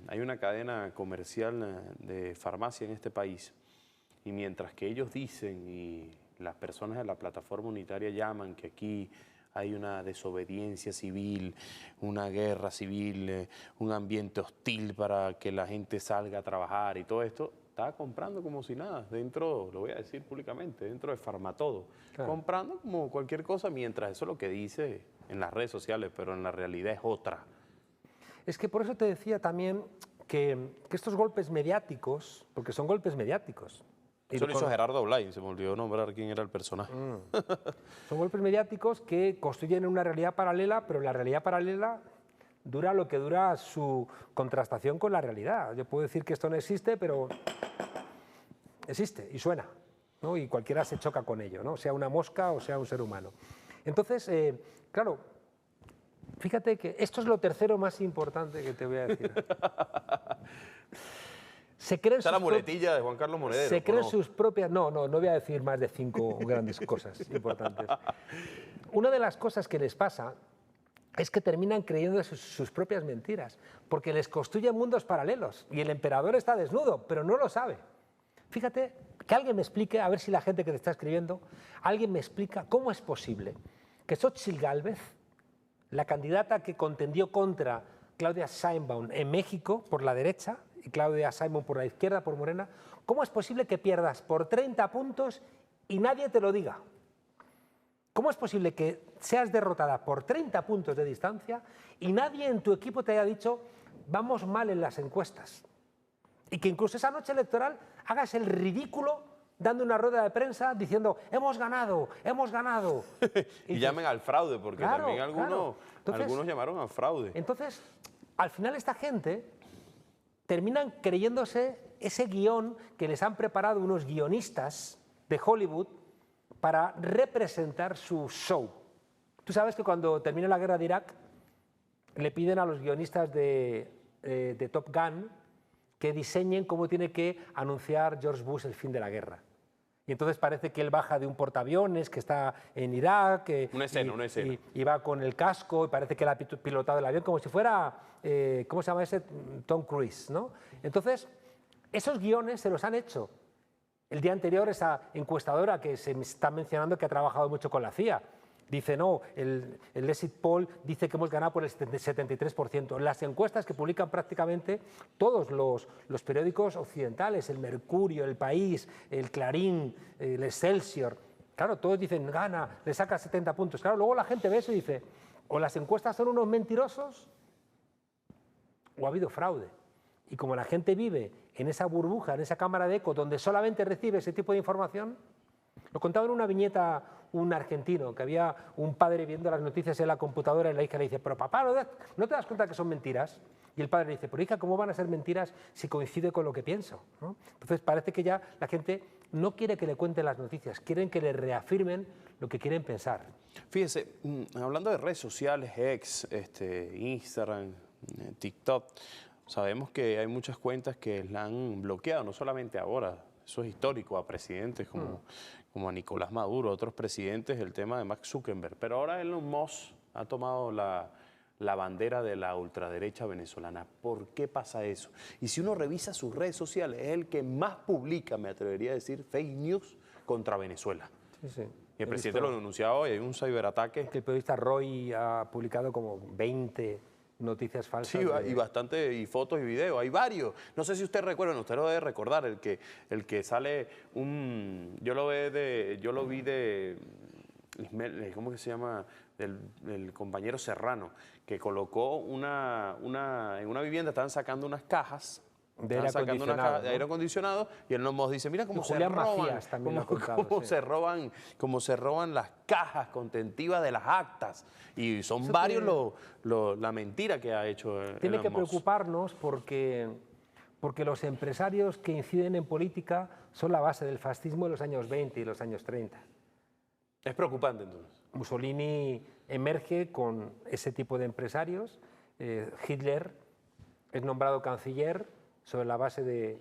hay una cadena comercial de farmacia en este país y mientras que ellos dicen y las personas de la plataforma unitaria llaman que aquí hay una desobediencia civil, una guerra civil, un ambiente hostil para que la gente salga a trabajar y todo esto, estaba comprando como si nada, dentro, lo voy a decir públicamente, dentro de Farmatodo, claro, comprando como cualquier cosa mientras eso es lo que dice en las redes sociales, pero en la realidad es otra. Es que por eso te decía también que estos golpes mediáticos, porque son golpes mediáticos. Eso lo hizo Gerardo Blay, se me olvidó nombrar quién era el personaje. Son golpes mediáticos que construyen una realidad paralela, pero la realidad paralela dura lo que dura su contrastación con la realidad. Yo puedo decir que esto no existe, pero existe y suena, ¿no? Y cualquiera se choca con ello, ¿no? Sea una mosca o sea un ser humano. Entonces, claro, fíjate que esto es lo tercero más importante que te voy a decir. Se creen la muletilla de Juan Carlos Monedero. Se creen sus propias... No voy a decir más de 5 grandes cosas importantes. Una de las cosas que les pasa es que terminan creyendo sus propias mentiras, porque les construyen mundos paralelos y el emperador está desnudo, pero no lo sabe. Fíjate, que alguien me explique, a ver si la gente que te está escribiendo, alguien me explica cómo es posible que Xóchitl Gálvez, la candidata que contendió contra Claudia Sheinbaum en México por la derecha y Claudia Sheinbaum por la izquierda, por Morena, ¿cómo es posible que pierdas por 30 puntos y nadie te lo diga? ¿Cómo es posible que seas derrotada por 30 puntos de distancia y nadie en tu equipo te haya dicho vamos mal en las encuestas? Y que incluso esa noche electoral hagas el ridículo dando una rueda de prensa diciendo hemos ganado, hemos ganado. Y llamen al fraude, porque claro, también algunos llamaron al fraude. Entonces, al final esta gente terminan creyéndose ese guión que les han preparado unos guionistas de Hollywood para representar su show. Tú sabes que cuando termina la guerra de Irak, le piden a los guionistas de Top Gun que diseñen cómo tiene que anunciar George Bush el fin de la guerra. Y entonces parece que él baja de un portaaviones que está en Irak. Una escena. Y va con el casco y parece que él ha pilotado el avión como si fuera, ¿cómo se llama ese? Tom Cruise, ¿no? Entonces, esos guiones se los han hecho. El día anterior, esa encuestadora que se me está mencionando que ha trabajado mucho con la CIA, dice, no, el exit poll dice que hemos ganado por el 73%. Las encuestas que publican prácticamente todos los periódicos occidentales, el Mercurio, el País, el Clarín, el Excelsior, claro, todos dicen, gana, le saca 70 puntos. Claro, luego la gente ve eso y dice, o las encuestas son unos mentirosos o ha habido fraude. Y como la gente vive en esa burbuja, en esa cámara de eco, donde solamente recibe ese tipo de información, lo contaba en una viñeta un argentino, que había un padre viendo las noticias en la computadora y la hija le dice, pero papá, ¿no te das cuenta que son mentiras? Y el padre le dice, pero hija, ¿cómo van a ser mentiras si coincide con lo que pienso? ¿No? Entonces parece que ya la gente no quiere que le cuenten las noticias, quieren que le reafirmen lo que quieren pensar. Fíjese, hablando de redes sociales, X, Instagram, TikTok, sabemos que hay muchas cuentas que la han bloqueado, no solamente ahora, eso es histórico, a presidentes como a Nicolás Maduro, otros presidentes, el tema de Mark Zuckerberg. Pero ahora Elon Musk ha tomado la bandera de la ultraderecha venezolana. ¿Por qué pasa eso? Y si uno revisa sus redes sociales, es el que más publica, me atrevería a decir, fake news contra Venezuela. Sí, sí. Y el presidente lo ha anunciado hoy, hay un ciberataque. El periodista Roy ha publicado como 20 noticias falsas. Sí, y bastante, y fotos y videos, hay varios. No sé si usted recuerda, usted lo debe recordar, el que sale yo lo vi de ¿cómo que se llama? Del compañero Serrano, que colocó en una vivienda, estaban sacando unas cajas de aire acondicionado, y él nos dice, mira cómo se Julián roban, Macías también lo ha contado, cómo se roban las cajas contentivas de las actas, y son varios la mentira que ha hecho Tiene Elon que Musk. preocuparnos porque los empresarios que inciden en política son la base del fascismo de los años 20 y los años 30. Es preocupante entonces. Mussolini emerge con ese tipo de empresarios, Hitler es nombrado canciller sobre la base de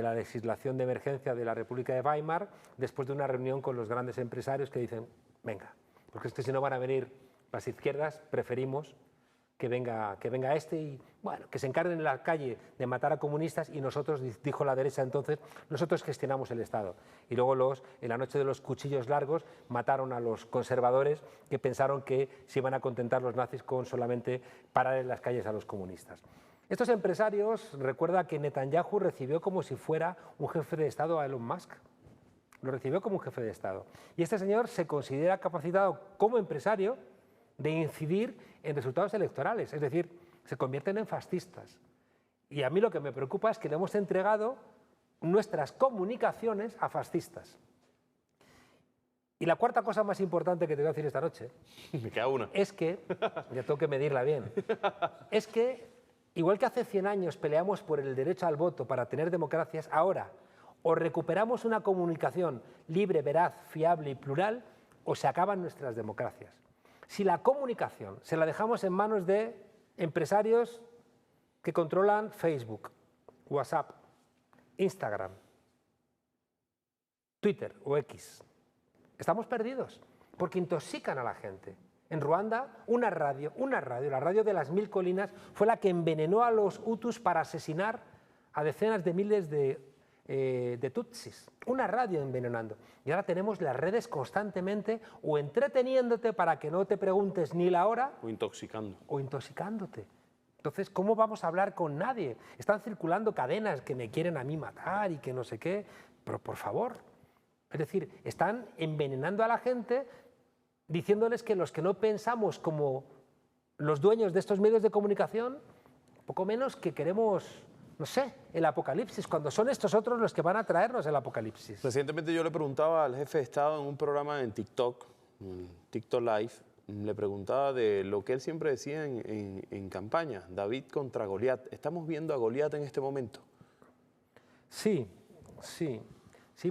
la legislación de emergencia de la República de Weimar, después de una reunión con los grandes empresarios que dicen, venga, porque es que si no van a venir las izquierdas, preferimos que venga este y, bueno, que se encarguen en la calle de matar a comunistas y nosotros, dijo la derecha entonces, nosotros gestionamos el Estado. Y luego en la noche de los cuchillos largos mataron a los conservadores que pensaron que se iban a contentar los nazis con solamente parar en las calles a los comunistas. Estos empresarios, recuerda que Netanyahu recibió como si fuera un jefe de Estado a Elon Musk. Lo recibió como un jefe de Estado. Y este señor se considera capacitado como empresario de incidir en resultados electorales, es decir, se convierten en fascistas. Y a mí lo que me preocupa es que le hemos entregado nuestras comunicaciones a fascistas. Y la cuarta cosa más importante que te voy a decir esta noche me queda una. Es que, ya tengo que medirla bien, es que igual que hace 100 años peleamos por el derecho al voto para tener democracias, ahora o recuperamos una comunicación libre, veraz, fiable y plural, o se acaban nuestras democracias. Si la comunicación se la dejamos en manos de empresarios que controlan Facebook, WhatsApp, Instagram, Twitter o X, estamos perdidos, porque intoxican a la gente. En Ruanda, una radio, la radio de las 1000 colinas, fue la que envenenó a los hutus para asesinar a decenas de miles de tutsis. Una radio envenenando. Y ahora tenemos las redes constantemente o entreteniéndote para que no te preguntes ni la hora. O intoxicando. O intoxicándote. Entonces, ¿cómo vamos a hablar con nadie? Están circulando cadenas que me quieren a mí matar y que no sé qué. Pero por favor. Es decir, están envenenando a la gente diciéndoles que los que no pensamos como los dueños de estos medios de comunicación, poco menos que queremos, no sé, el apocalipsis, cuando son estos otros los que van a traernos el apocalipsis. Recientemente yo le preguntaba al jefe de Estado en un programa en TikTok Live, le preguntaba de lo que él siempre decía en campaña, David contra Goliat. ¿Estamos viendo a Goliat en este momento? Sí,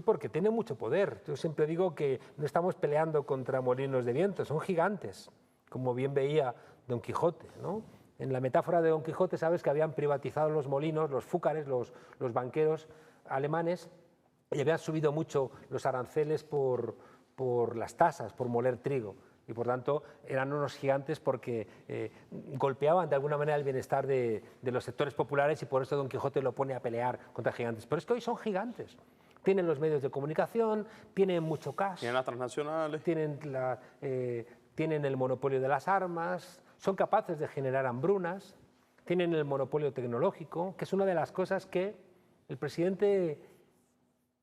porque tiene mucho poder. Yo siempre digo que no estamos peleando contra molinos de viento, son gigantes, como bien veía Don Quijote, ¿no? En la metáfora de Don Quijote, sabes que habían privatizado los molinos, los fúcares, los banqueros alemanes, y habían subido mucho los aranceles por las tasas, por moler trigo. Y por tanto eran unos gigantes porque golpeaban de alguna manera el bienestar de los sectores populares, y por eso Don Quijote lo pone a pelear contra gigantes. Pero es que hoy son gigantes. Tienen los medios de comunicación, tienen mucho cash. Tienen las transnacionales. Tienen el monopolio de las armas, son capaces de generar hambrunas, tienen el monopolio tecnológico, que es una de las cosas que el presidente...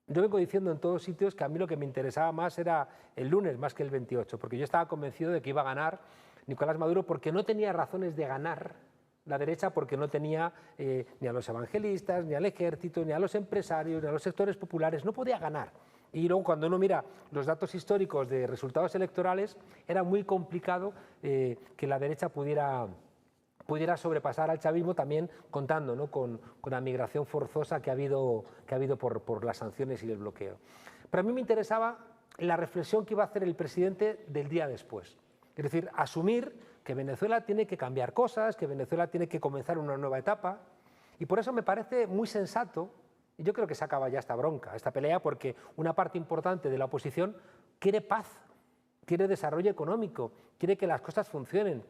Yo vengo diciendo en todos sitios que a mí lo que me interesaba más era el lunes más que el 28, porque yo estaba convencido de que iba a ganar Nicolás Maduro, porque no tenía razones de ganar la derecha, porque no tenía ni a los evangelistas, ni al ejército, ni a los empresarios, ni a los sectores populares, no podía ganar. Y luego cuando uno mira los datos históricos de resultados electorales, era muy complicado que la derecha pudiera sobrepasar al chavismo, también contando, ¿no?, con la migración forzosa que ha habido por las sanciones y el bloqueo. Pero a mí me interesaba la reflexión que iba a hacer el presidente del día después. Es decir, asumir que Venezuela tiene que cambiar cosas, que Venezuela tiene que comenzar una nueva etapa, y por eso me parece muy sensato, y yo creo que se acaba ya esta bronca, esta pelea, porque una parte importante de la oposición quiere paz, quiere desarrollo económico, quiere que las cosas funcionen.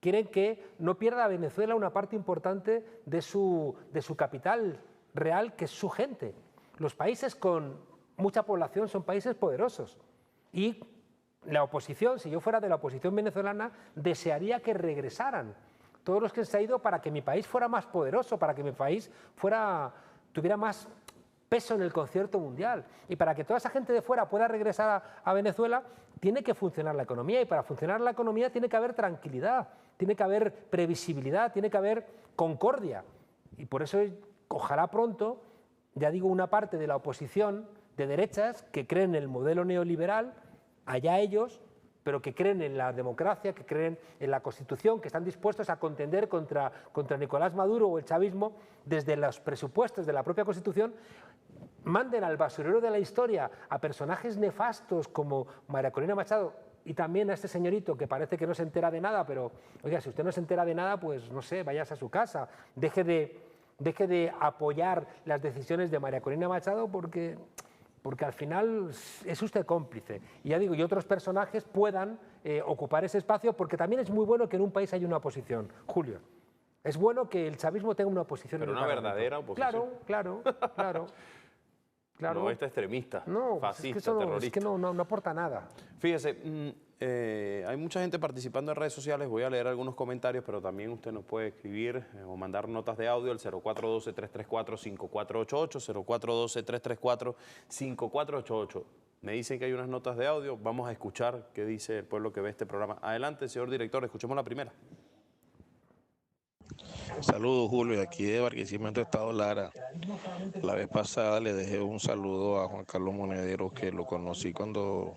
Quieren que no pierda Venezuela una parte importante de su capital real, que es su gente. Los países con mucha población son países poderosos. Y la oposición, si yo fuera de la oposición venezolana, desearía que regresaran todos los que se han ido para que mi país fuera más poderoso, para que mi país tuviera más peso en el concierto mundial. Y para que toda esa gente de fuera pueda regresar a Venezuela, tiene que funcionar la economía. Y para funcionar la economía tiene que haber tranquilidad, tiene que haber previsibilidad, tiene que haber concordia. Y por eso, ojalá pronto, ya digo, una parte de la oposición de derechas que creen en el modelo neoliberal, allá ellos, pero que creen en la democracia, que creen en la Constitución, que están dispuestos a contender contra Nicolás Maduro o el chavismo desde los presupuestos de la propia Constitución, manden al basurero de la historia a personajes nefastos como María Corina Machado, y también a este señorito que parece que no se entera de nada, pero, oiga, si usted no se entera de nada, pues no sé, váyase a su casa, deje de apoyar las decisiones de María Corina Machado, porque al final es usted cómplice. Y ya digo, y otros personajes puedan ocupar ese espacio, porque también es muy bueno que en un país haya una oposición, Julio. Es bueno que el chavismo tenga una oposición. Pero una verdadera oposición. Claro. No esta extremista, fascista, terrorista. Es que no aporta nada. Fíjese, hay mucha gente participando en redes sociales, voy a leer algunos comentarios, pero también usted nos puede escribir o mandar notas de audio al 0412-334-5488, 0412-334-5488. Me dicen que hay unas notas de audio, vamos a escuchar qué dice el pueblo que ve este programa. Adelante, señor director, escuchemos la primera. Saludos, Julio, de aquí de Barquisimeto, Estado Lara. La vez pasada le dejé un saludo a Juan Carlos Monedero, que lo conocí cuando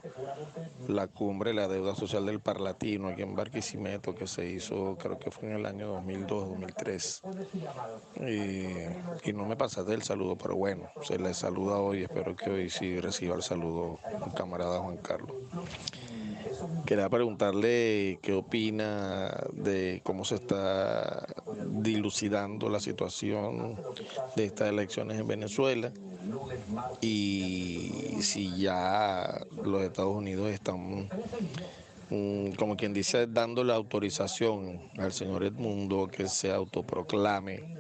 la cumbre de la deuda social del Parlatino aquí en Barquisimeto, que se hizo, creo que fue en el año 2002-2003. Y no me pasaste el saludo, pero bueno, se le saluda hoy. Espero que hoy sí reciba el saludo un camarada Juan Carlos. Quería preguntarle qué opina de cómo se está dilucidando la situación de estas elecciones en Venezuela y si ya los Estados Unidos están, como quien dice, dando la autorización al señor Edmundo que se autoproclame.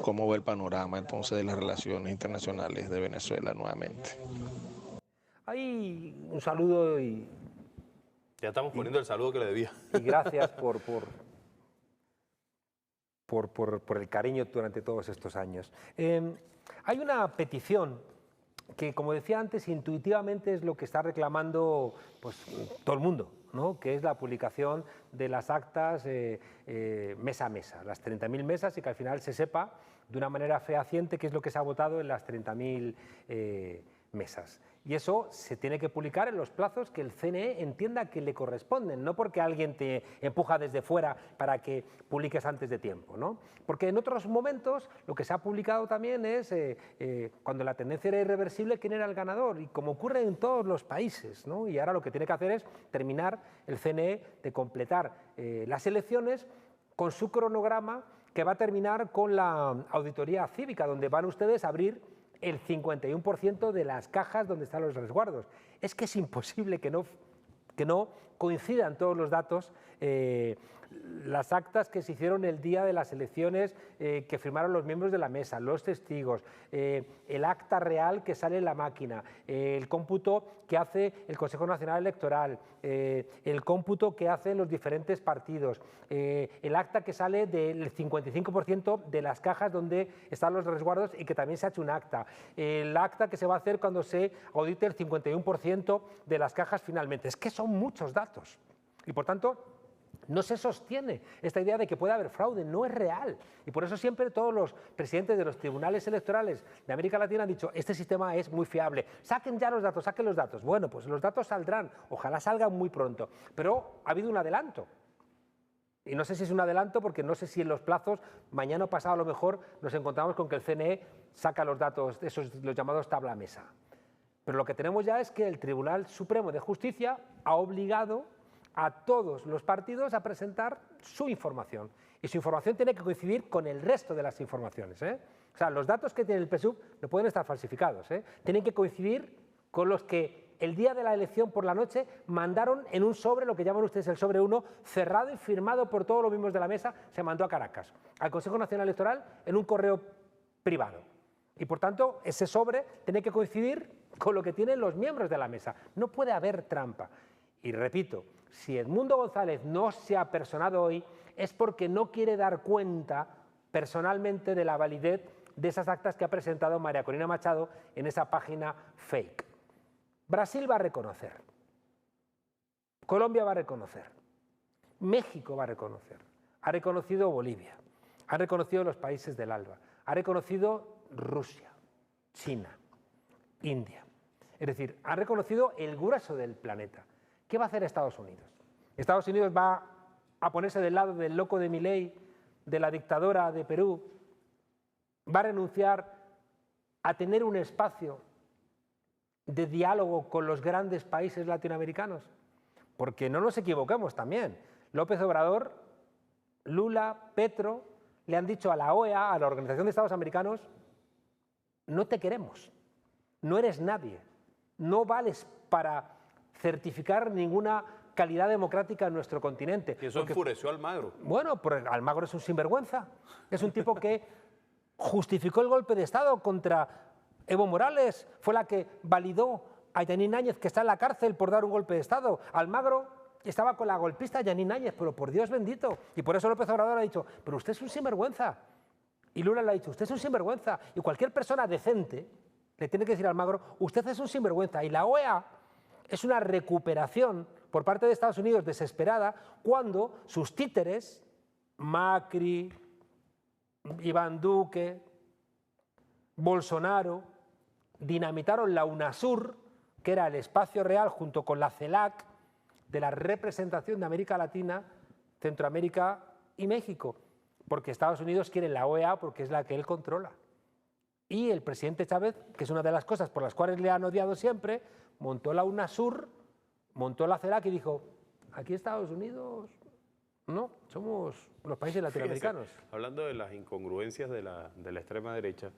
¿Cómo ve el panorama entonces de las relaciones internacionales de Venezuela nuevamente? Hay un saludo y... Ya estamos poniendo el saludo que le debía. Y gracias por el cariño durante todos estos años. Hay una petición que, como decía antes, intuitivamente es lo que está reclamando pues, todo el mundo, ¿no?, que es la publicación de las actas mesa a mesa, las 30.000 mesas, y que al final se sepa de una manera fehaciente qué es lo que se ha votado en las 30.000 mesas. Y eso se tiene que publicar en los plazos que el CNE entienda que le corresponden, no porque alguien te empuja desde fuera para que publiques antes de tiempo, ¿no? Porque en otros momentos lo que se ha publicado también es cuando la tendencia era irreversible, quién era el ganador, y como ocurre en todos los países, ¿no? Y ahora lo que tiene que hacer es terminar el CNE de completar las elecciones con su cronograma, que va a terminar con la auditoría cívica, donde van ustedes a abrir el 51% de las cajas donde están los resguardos. Es que es imposible que no coincidan todos los datos, las actas que se hicieron el día de las elecciones que firmaron los miembros de la mesa, los testigos, el acta real que sale en la máquina, el cómputo que hace el Consejo Nacional Electoral, el cómputo que hacen los diferentes partidos, el acta que sale del 55% de las cajas donde están los resguardos y que también se ha hecho un acta, el acta que se va a hacer cuando se audite el 51% de las cajas finalmente. Es que son muchos datos y por tanto no se sostiene esta idea de que puede haber fraude, no es real. Y por eso siempre todos los presidentes de los tribunales electorales de América Latina han dicho, este sistema es muy fiable, saquen ya los datos, saquen los datos. Bueno, pues los datos saldrán, ojalá salgan muy pronto, pero ha habido un adelanto. Y no sé si es un adelanto porque no sé si en los plazos, mañana o pasado a lo mejor, nos encontramos con que el CNE saca los datos, esos, los llamados tabla mesa. Pero lo que tenemos ya es que el Tribunal Supremo de Justicia ha obligado a todos los partidos a presentar su información. Y su información tiene que coincidir con el resto de las informaciones, ¿eh? O sea, los datos que tiene el PSUV no pueden estar falsificados, ¿eh? Tienen que coincidir con los que el día de la elección por la noche mandaron en un sobre, lo que llaman ustedes el sobre 1, cerrado y firmado por todos los miembros de la mesa, se mandó a Caracas, al Consejo Nacional Electoral, en un correo privado. Y por tanto, ese sobre tiene que coincidir con lo que tienen los miembros de la mesa. No puede haber trampa. Y repito, si Edmundo González no se ha personado hoy es porque no quiere dar cuenta personalmente de la validez de esas actas que ha presentado María Corina Machado en esa página fake. Brasil va a reconocer, Colombia va a reconocer, México va a reconocer, ha reconocido Bolivia, ha reconocido los países del ALBA, ha reconocido Rusia, China, India. Es decir, ha reconocido el grueso del planeta. ¿Qué va a hacer Estados Unidos? Estados Unidos va a ponerse del lado del loco de Milei, de la dictadora de Perú, va a renunciar a tener un espacio de diálogo con los grandes países latinoamericanos. Porque no nos equivoquemos también. López Obrador, Lula, Petro, le han dicho a la OEA, a la Organización de Estados Americanos, no te queremos, no eres nadie, no vales para certificar ninguna calidad democrática en nuestro continente. Y eso enfureció a Almagro. Bueno, pero Almagro es un sinvergüenza. Es un tipo que justificó el golpe de Estado contra Evo Morales, fue la que validó a Yanín Áñez, que está en la cárcel por dar un golpe de Estado. Almagro estaba con la golpista Yanín Áñez, pero por Dios bendito. Y por eso López Obrador ha dicho, pero usted es un sinvergüenza. Y Lula le ha dicho, usted es un sinvergüenza. Y cualquier persona decente le tiene que decir a Almagro, usted es un sinvergüenza. Y la OEA es una recuperación por parte de Estados Unidos desesperada cuando sus títeres, Macri, Iván Duque, Bolsonaro, dinamitaron la UNASUR, que era el espacio real junto con la CELAC de la representación de América Latina, Centroamérica y México, porque Estados Unidos quiere la OEA porque es la que él controla. Y el presidente Chávez, que es una de las cosas por las cuales le han odiado siempre, montó la UNASUR, montó la CELAC y dijo, aquí Estados Unidos, no, somos los países latinoamericanos. Fíjese, hablando de las incongruencias de la extrema derecha,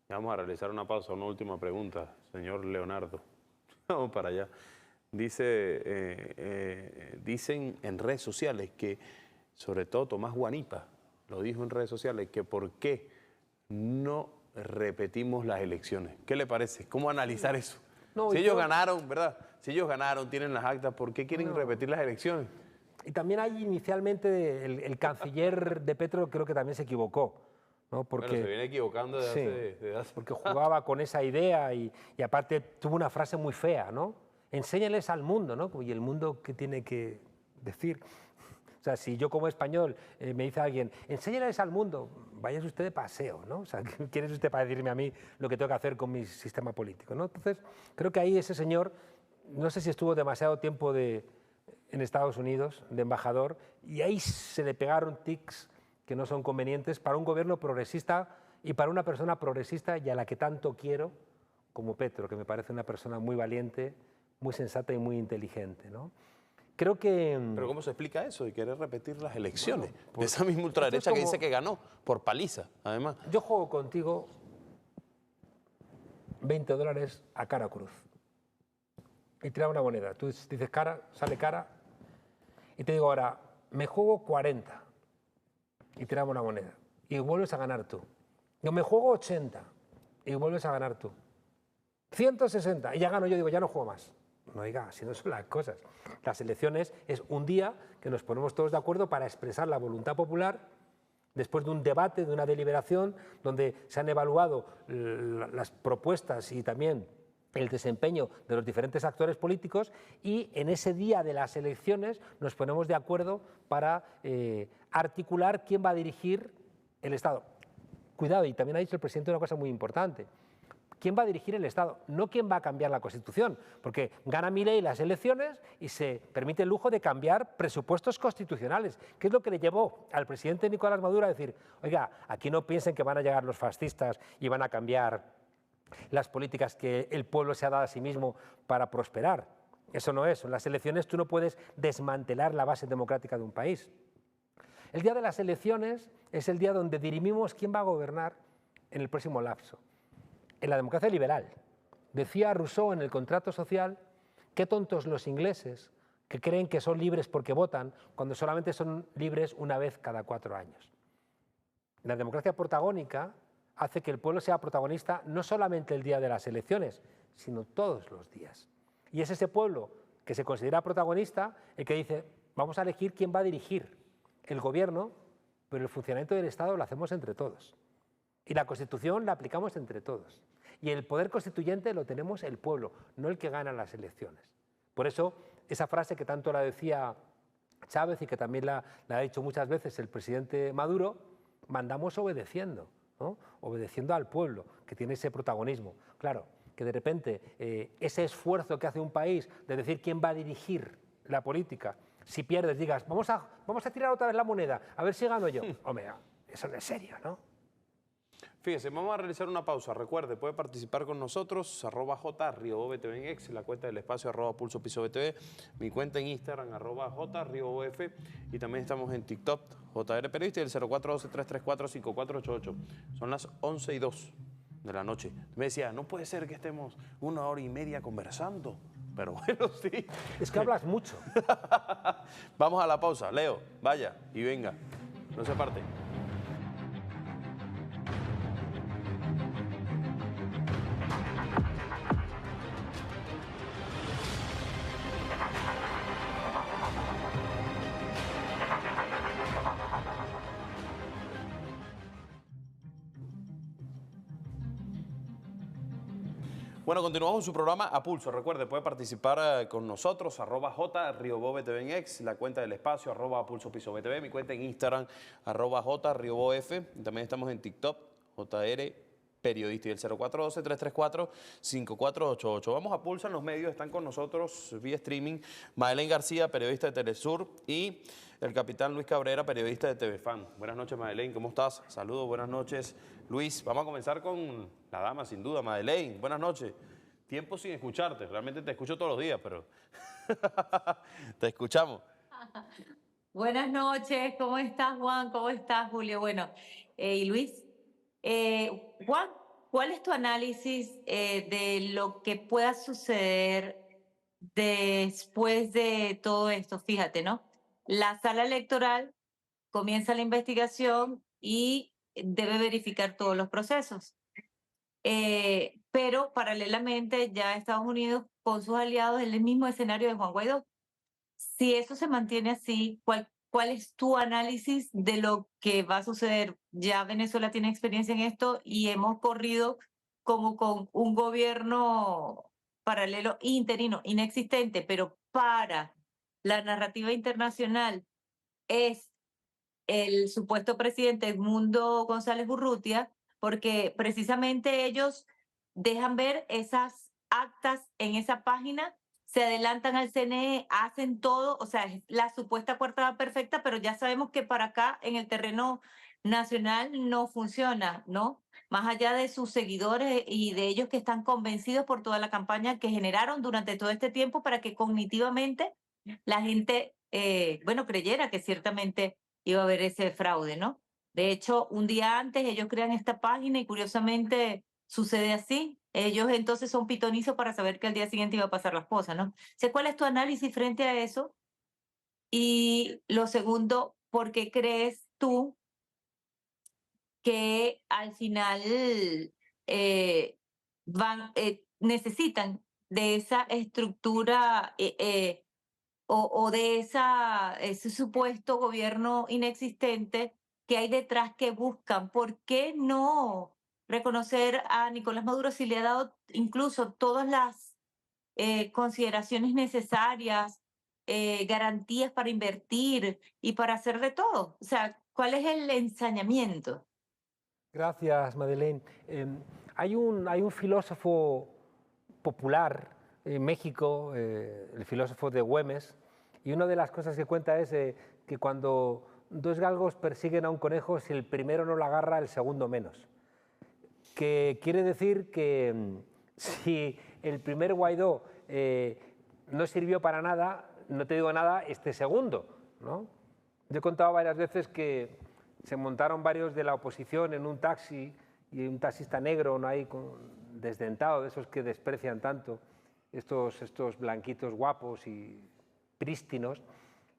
vamos a realizar una pausa, una última pregunta, señor Leonardo. Vamos para allá. Dicen en redes sociales que, sobre todo Tomás Guanipa, lo dijo en redes sociales, que por qué no repetimos las elecciones. ¿Qué le parece? ¿Cómo analizar eso? No, si ellos ganaron, ¿verdad? Si ellos ganaron, tienen las actas, ¿por qué quieren repetir las elecciones? Y también hay inicialmente el canciller de Petro, creo que también se equivocó, ¿no? Porque, bueno, se viene equivocando desde hace... porque jugaba con esa idea y aparte tuvo una frase muy fea, ¿no? Enséñales al mundo, ¿no? Y el mundo, ¿qué tiene que decir? sea, si yo como español me dice alguien, enséñales al mundo, váyase usted de paseo, ¿no? O sea, ¿quién es usted para decirme a mí lo que tengo que hacer con mi sistema político, ¿no? Entonces, creo que ahí ese señor, no sé si estuvo demasiado tiempo en Estados Unidos, de embajador, y ahí se le pegaron tics que no son convenientes para un gobierno progresista y para una persona progresista y a la que tanto quiero, como Petro, que me parece una persona muy valiente, muy sensata y muy inteligente, ¿no? Creo que... Pero ¿cómo se explica eso de querer repetir las elecciones? Bueno, de esa misma ultraderecha como... que dice que ganó por paliza, además. Yo juego contigo $20 a cara o cruz. Y tira una moneda. Tú dices cara, sale cara. Y te digo ahora, me juego 40. Y tiramos una moneda. Y vuelves a ganar tú. Yo me juego 80. Y vuelves a ganar tú. 160. Y ya gano yo, digo, ya no juego más. No diga, si no son las cosas. Las elecciones es un día que nos ponemos todos de acuerdo para expresar la voluntad popular después de un debate, de una deliberación, donde se han evaluado las propuestas y también el desempeño de los diferentes actores políticos, y en ese día de las elecciones nos ponemos de acuerdo para articular quién va a dirigir el Estado. Cuidado, y también ha dicho el presidente una cosa muy importante. ¿Quién va a dirigir el Estado? No quién va a cambiar la Constitución, porque gana Milei las elecciones y se permite el lujo de cambiar presupuestos constitucionales, que es lo que le llevó al presidente Nicolás Maduro a decir, oiga, aquí no piensen que van a llegar los fascistas y van a cambiar las políticas que el pueblo se ha dado a sí mismo para prosperar. Eso no es. En las elecciones tú no puedes desmantelar la base democrática de un país. El día de las elecciones es el día donde dirimimos quién va a gobernar en el próximo lapso. En la democracia liberal, decía Rousseau en el Contrato Social, qué tontos los ingleses que creen que son libres porque votan cuando solamente son libres una vez cada 4 años. La democracia protagónica hace que el pueblo sea protagonista no solamente el día de las elecciones, sino todos los días. Y es ese pueblo que se considera protagonista el que dice, vamos a elegir quién va a dirigir el gobierno, pero el funcionamiento del Estado lo hacemos entre todos. Y la Constitución la aplicamos entre todos. Y el poder constituyente lo tenemos el pueblo, no el que gana las elecciones. Por eso, esa frase que tanto la decía Chávez y que también la ha dicho muchas veces el presidente Maduro, mandamos obedeciendo, ¿no? Obedeciendo al pueblo, que tiene ese protagonismo. Claro, que de repente ese esfuerzo que hace un país de decir quién va a dirigir la política, si pierdes digas, vamos a tirar otra vez la moneda, a ver si gano yo. Hombre, eso no es serio, ¿no? Fíjese, vamos a realizar una pausa. Recuerde, puede participar con nosotros, @JRioBTV en X, la cuenta del espacio @PulsoPisoBTV, mi cuenta en Instagram, @JRioBF, y también estamos en TikTok, JR Periodista, y el 0412-334-5488. Son las 11:02 de la noche. Me decía, no puede ser que estemos 1 hora y media conversando. Pero bueno, sí. Es que hablas mucho. Vamos a la pausa. Leo, vaya y venga. No se aparte. Bueno, continuamos con su programa A Pulso. Recuerde, puede participar con nosotros, @JRioBTV en X, la cuenta del espacio, @PulsoPisoBTV, mi cuenta en Instagram, @JRioBF. También estamos en TikTok, JR Periodista, y el 0412-334-5488. Vamos a Pulso en los medios. Están con nosotros vía streaming Madeleine García, periodista de Telesur, y el capitán Luis Cabrera, periodista de TVFan. Buenas noches, Madeleine, ¿cómo estás? Saludos, buenas noches, Luis. Vamos a comenzar con la dama, sin duda, Madeleine. Buenas noches. Tiempo sin escucharte, realmente te escucho todos los días, pero te escuchamos. Buenas noches, ¿cómo estás, Juan? ¿Cómo estás, Julio? Bueno, y Luis, Juan, ¿cuál es tu análisis de lo que pueda suceder después de todo esto? Fíjate, ¿no? La sala electoral comienza la investigación y debe verificar todos los procesos. Pero paralelamente ya Estados Unidos con sus aliados en el mismo escenario de Juan Guaidó. Si eso se mantiene así, ¿cuál es tu análisis de lo que va a suceder? Ya Venezuela tiene experiencia en esto y hemos corrido como con un gobierno paralelo interino, inexistente, pero para la narrativa internacional es el supuesto presidente Edmundo González Urrutia, porque precisamente ellos dejan ver esas actas en esa página, se adelantan al CNE, hacen todo, o sea, es la supuesta puerta perfecta, pero ya sabemos que para acá en el terreno nacional no funciona, ¿no? Más allá de sus seguidores y de ellos que están convencidos por toda la campaña que generaron durante todo este tiempo para que cognitivamente la gente, bueno, creyera que ciertamente iba a haber ese fraude, ¿no? De hecho, un día antes ellos crean esta página y curiosamente sucede así. Ellos entonces son pitonizos para saber que al día siguiente iba a pasar las cosas, ¿no? Sé cuál es tu análisis frente a eso. Y lo segundo, ¿por qué crees tú que al final necesitan de esa estructura o de ese supuesto gobierno inexistente que hay detrás que buscan? ¿Por qué no reconocer a Nicolás Maduro si le ha dado incluso todas las consideraciones necesarias, garantías para invertir y para hacer de todo? O sea, ¿cuál es el ensañamiento? Gracias, Madeleine. Hay un filósofo popular en México, el filósofo de Güemes, y una de las cosas que cuenta es que cuando dos galgos persiguen a un conejo, si el primero no lo agarra, el segundo menos. Que quiere decir que si el primer Guaidó no sirvió para nada, no te digo nada, este segundo, ¿no? Yo he contado varias veces que se montaron varios de la oposición en un taxi y un taxista negro, ¿no? Ahí desdentado, de esos que desprecian tanto, estos blanquitos guapos y prístinos,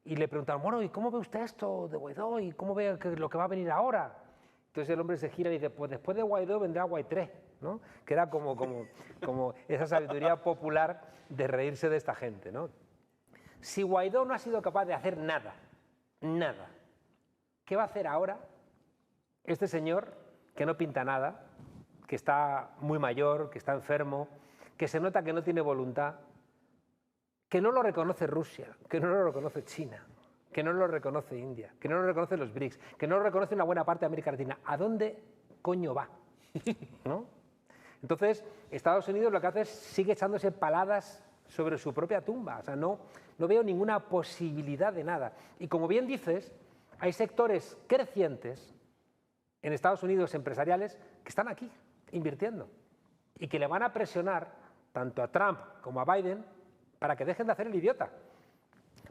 y le preguntaron, bueno, ¿y cómo ve usted esto de Guaidó? ¿Y cómo ve lo que va a venir ahora? Entonces el hombre se gira y dice, pues después de Guaidó vendrá Guaitré, ¿no? Que era como esa sabiduría popular de reírse de esta gente, ¿no? Si Guaidó no ha sido capaz de hacer nada, nada, ¿qué va a hacer ahora este señor que no pinta nada, que está muy mayor, que está enfermo, que se nota que no tiene voluntad, que no lo reconoce Rusia, que no lo reconoce China, que no lo reconoce India, que no lo reconoce los BRICS, que no lo reconoce una buena parte de América Latina? ¿A dónde coño va? ¿No? Entonces, Estados Unidos lo que hace es sigue echándose paladas sobre su propia tumba. O sea, no veo ninguna posibilidad de nada. Y como bien dices, hay sectores crecientes en Estados Unidos empresariales que están aquí invirtiendo y que le van a presionar tanto a Trump como a Biden para que dejen de hacer el idiota.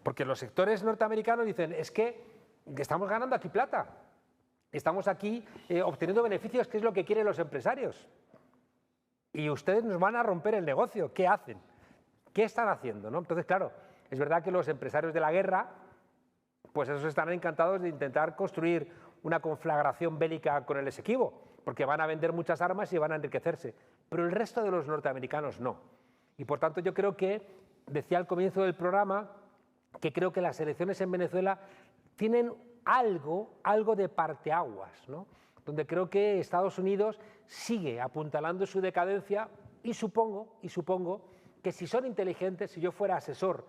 Porque los sectores norteamericanos dicen, es que estamos ganando aquí plata, estamos aquí obteniendo beneficios, que es lo que quieren los empresarios. Y ustedes nos van a romper el negocio. ¿Qué hacen? ¿Qué están haciendo? ¿No? Entonces, claro, es verdad que los empresarios de la guerra, pues esos estarán encantados de intentar construir una conflagración bélica con el Esequibo, porque van a vender muchas armas y van a enriquecerse. Pero el resto de los norteamericanos no. Y por tanto yo creo que, decía al comienzo del programa, que creo que las elecciones en Venezuela tienen algo de parteaguas, ¿no? Donde creo que Estados Unidos sigue apuntalando su decadencia y supongo que si son inteligentes, si yo fuera asesor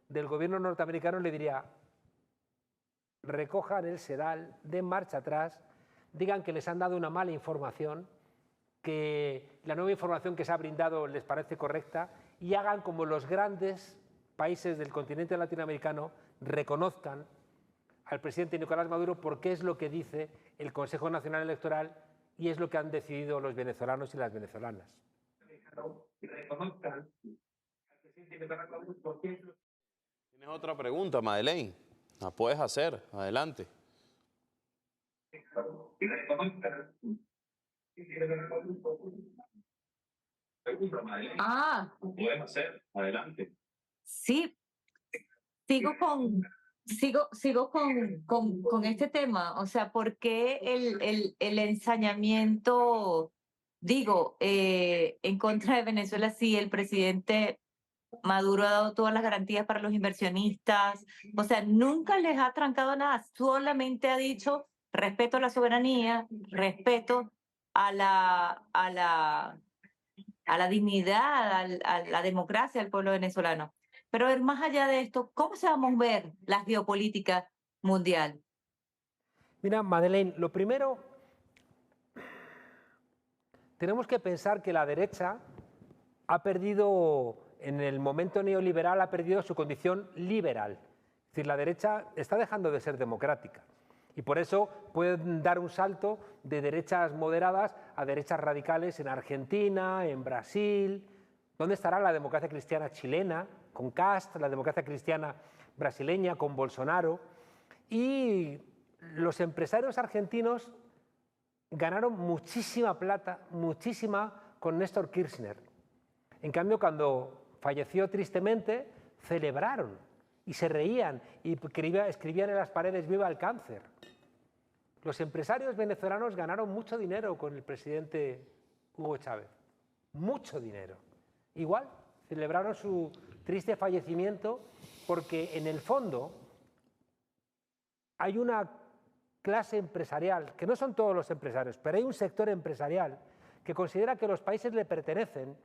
del gobierno norteamericano, le diría, recojan el sedal, den marcha atrás, digan que les han dado una mala información, que la nueva información que se ha brindado les parece correcta y hagan como los grandes países del continente latinoamericano reconozcan al presidente Nicolás Maduro porque es lo que dice el Consejo Nacional Electoral y es lo que han decidido los venezolanos y las venezolanas. ¿Tienes otra pregunta, Madeleine? La puedes hacer, adelante. Puedes hacer, adelante. Sí, sigo con este tema, o sea, ¿por qué el ensañamiento, digo, en contra de Venezuela si el presidente Maduro ha dado todas las garantías para los inversionistas? O sea, nunca les ha trancado nada, solamente ha dicho respeto a la soberanía, respeto a la dignidad, a la democracia del pueblo venezolano. Pero a ver, más allá de esto, ¿cómo se va a mover la geopolítica mundial? Mira, Madeleine, lo primero, tenemos que pensar que la derecha ha perdido, en el momento neoliberal, ha perdido su condición liberal. Es decir, la derecha está dejando de ser democrática. Y por eso pueden dar un salto de derechas moderadas a derechas radicales en Argentina, en Brasil. ¿Dónde estará la democracia cristiana chilena, con Kast, la democracia cristiana brasileña, con Bolsonaro? Y los empresarios argentinos ganaron muchísima plata, muchísima, con Néstor Kirchner. En cambio, cuando falleció tristemente, celebraron y se reían y escribían en las paredes "Viva el cáncer". Los empresarios venezolanos ganaron mucho dinero con el presidente Hugo Chávez, mucho dinero. Igual, celebraron su triste fallecimiento porque en el fondo hay una clase empresarial, que no son todos los empresarios, pero hay un sector empresarial que considera que los países le pertenecen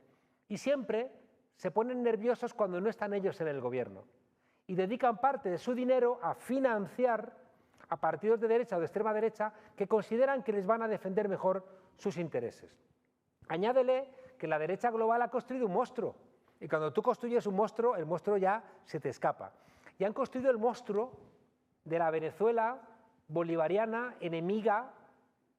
y siempre se ponen nerviosos cuando no están ellos en el gobierno y dedican parte de su dinero a financiar a partidos de derecha o de extrema derecha que consideran que les van a defender mejor sus intereses. Añádele que la derecha global ha construido un monstruo y cuando tú construyes un monstruo, el monstruo ya se te escapa. Y han construido el monstruo de la Venezuela bolivariana, enemiga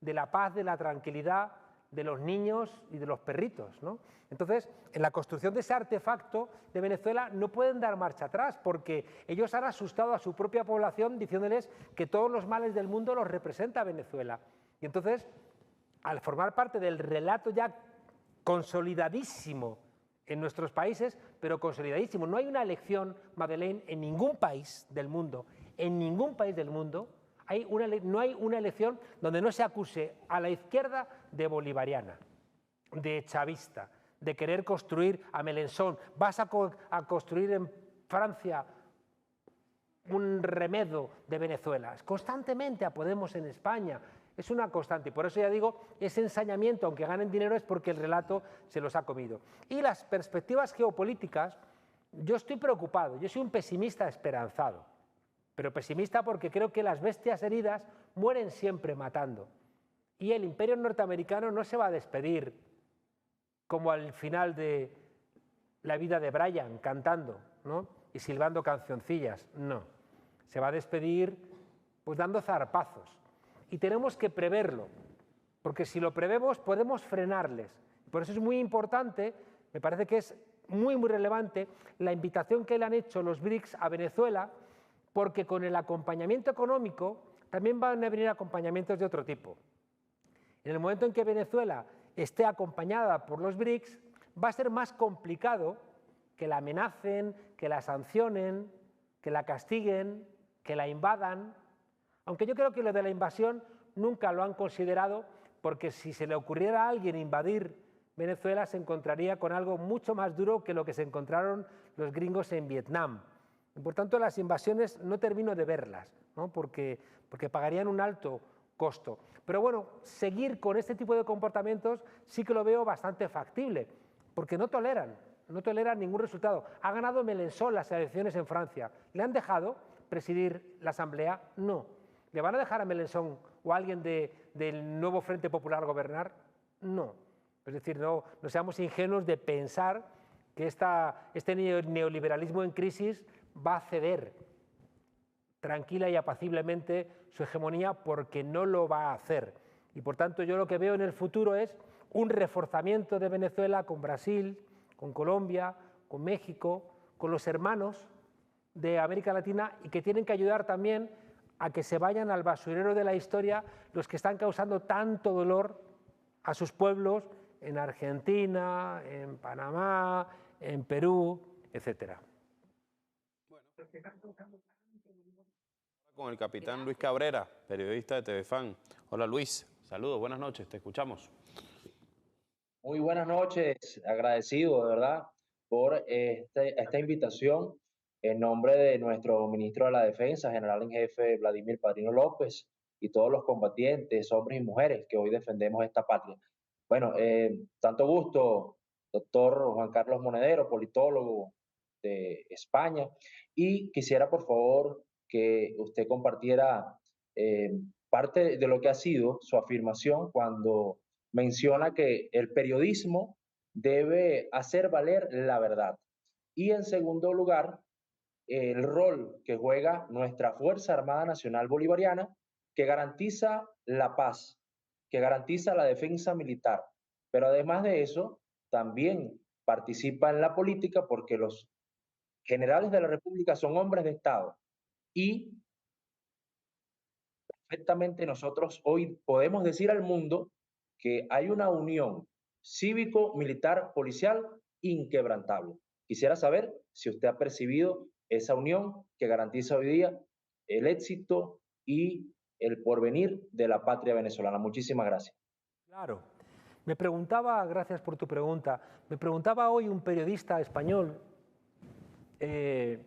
de la paz, de la tranquilidad, de los niños y de los perritos, ¿no? Entonces, en la construcción de ese artefacto de Venezuela no pueden dar marcha atrás porque ellos han asustado a su propia población diciéndoles que todos los males del mundo los representa Venezuela. Y entonces, al formar parte del relato ya consolidadísimo en nuestros países, pero consolidadísimo, no hay una elección, Madeleine, en ningún país del mundo, no hay una elección donde no se acuse a la izquierda de bolivariana, de chavista, de querer construir a Mélenchon. Vas a construir en Francia un remedo de Venezuela. Constantemente a Podemos en España. Es una constante. Y por eso ya digo, ese ensañamiento, aunque ganen dinero, es porque el relato se los ha comido. Y las perspectivas geopolíticas, yo estoy preocupado. Yo soy un pesimista esperanzado. Pero pesimista porque creo que las bestias heridas mueren siempre matando. Y el imperio norteamericano no se va a despedir como al final de la vida de Brian, cantando, ¿no? Y silbando cancioncillas. No. Se va a despedir pues dando zarpazos. Y tenemos que preverlo, porque si lo prevemos podemos frenarles. Por eso es muy importante, me parece que es muy relevante, la invitación que le han hecho los BRICS a Venezuela, porque con el acompañamiento económico también van a venir acompañamientos de otro tipo. En el momento en que Venezuela esté acompañada por los BRICS, va a ser más complicado que la amenacen, que la sancionen, que la castiguen, que la invadan. Aunque yo creo que lo de la invasión nunca lo han considerado, porque si se le ocurriera a alguien invadir Venezuela se encontraría con algo mucho más duro que lo que se encontraron los gringos en Vietnam. Por tanto, las invasiones no termino de verlas, ¿no? porque pagarían un alto costo. Pero bueno, seguir con este tipo de comportamientos sí que lo veo bastante factible, porque no toleran ningún resultado. Ha ganado Mélenchon las elecciones en Francia. ¿Le han dejado presidir la Asamblea? No. ¿Le van a dejar a Mélenchon o a alguien del nuevo Frente Popular gobernar? No. Es decir, no seamos ingenuos de pensar que este neoliberalismo en crisis va a ceder tranquila y apaciblemente su hegemonía, porque no lo va a hacer. Y por tanto yo lo que veo en el futuro es un reforzamiento de Venezuela con Brasil, con Colombia, con México, con los hermanos de América Latina, y que tienen que ayudar también a que se vayan al basurero de la historia los que están causando tanto dolor a sus pueblos en Argentina, en Panamá, en Perú, etcétera. Con el capitán Luis Cabrera, periodista de TVFan. Hola Luis, saludos, buenas noches, te escuchamos. Muy buenas noches, agradecido de verdad por esta invitación en nombre de nuestro ministro de la Defensa, general en jefe Vladimir Padrino López, y todos los combatientes, hombres y mujeres que hoy defendemos esta patria. Bueno, tanto gusto, doctor Juan Carlos Monedero, politólogo de España, y quisiera por favor que usted compartiera parte de lo que ha sido su afirmación cuando menciona que el periodismo debe hacer valer la verdad. Y en segundo lugar, el rol que juega nuestra Fuerza Armada Nacional Bolivariana, que garantiza la paz, que garantiza la defensa militar. Pero además de eso, también participa en la política porque los generales de la República son hombres de Estado y perfectamente nosotros hoy podemos decir al mundo que hay una unión cívico-militar-policial inquebrantable. Quisiera saber si usted ha percibido esa unión que garantiza hoy día el éxito y el porvenir de la patria venezolana. Muchísimas gracias. Claro. Me preguntaba, gracias por tu pregunta, me preguntaba hoy un periodista español que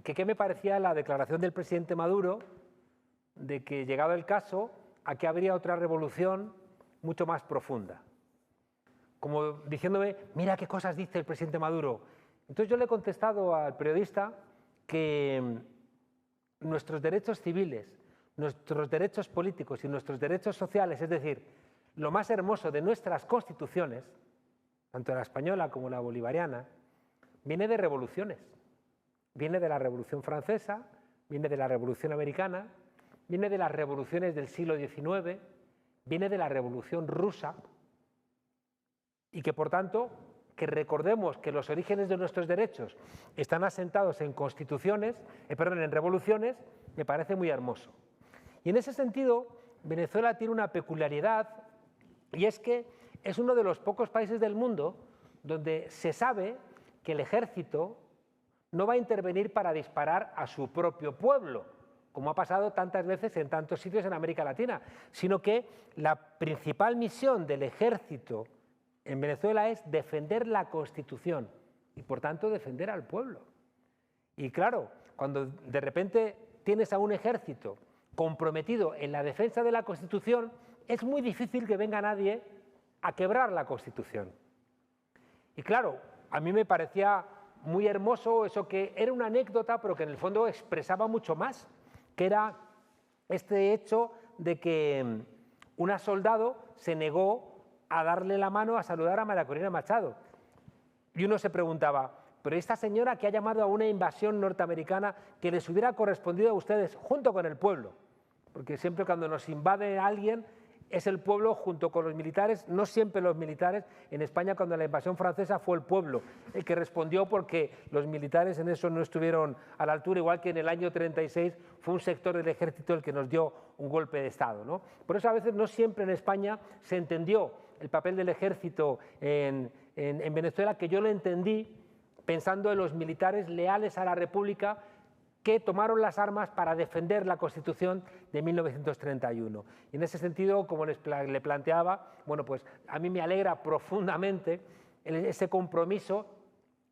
qué me parecía la declaración del presidente Maduro de que, llegado el caso, aquí habría otra revolución mucho más profunda. Como diciéndome, mira qué cosas dice el presidente Maduro. Entonces yo le he contestado al periodista que nuestros derechos civiles, nuestros derechos políticos y nuestros derechos sociales, es decir, lo más hermoso de nuestras constituciones, tanto la española como la bolivariana, viene de revoluciones. Viene de la Revolución Francesa, viene de la Revolución Americana, viene de las revoluciones del siglo XIX, viene de la Revolución Rusa, y que por tanto, que recordemos que los orígenes de nuestros derechos están asentados en constituciones, en revoluciones, me parece muy hermoso. Y en ese sentido, Venezuela tiene una peculiaridad, y es que es uno de los pocos países del mundo donde se sabe que el ejército no va a intervenir para disparar a su propio pueblo, como ha pasado tantas veces en tantos sitios en América Latina, sino que la principal misión del ejército en Venezuela es defender la Constitución y, por tanto, defender al pueblo. Y claro, cuando de repente tienes a un ejército comprometido en la defensa de la Constitución, es muy difícil que venga nadie a quebrar la Constitución. Y claro, a mí me parecía muy hermoso eso, que era una anécdota, pero que en el fondo expresaba mucho más, que era este hecho de que una soldado se negó a darle la mano a saludar a María Corina Machado. Y uno se preguntaba, pero esta señora que ha llamado a una invasión norteamericana que les hubiera correspondido a ustedes junto con el pueblo, porque siempre cuando nos invade alguien es el pueblo junto con los militares, no siempre los militares. En España, cuando la invasión francesa, fue el pueblo el que respondió, porque los militares en eso no estuvieron a la altura, igual que en el año 36 fue un sector del ejército el que nos dio un golpe de Estado, ¿no? Por eso a veces no siempre en España se entendió el papel del ejército en Venezuela, que yo lo entendí pensando en los militares leales a la República que tomaron las armas para defender la Constitución de 1931. Y en ese sentido, como le planteaba, bueno, pues a mí me alegra profundamente ese compromiso,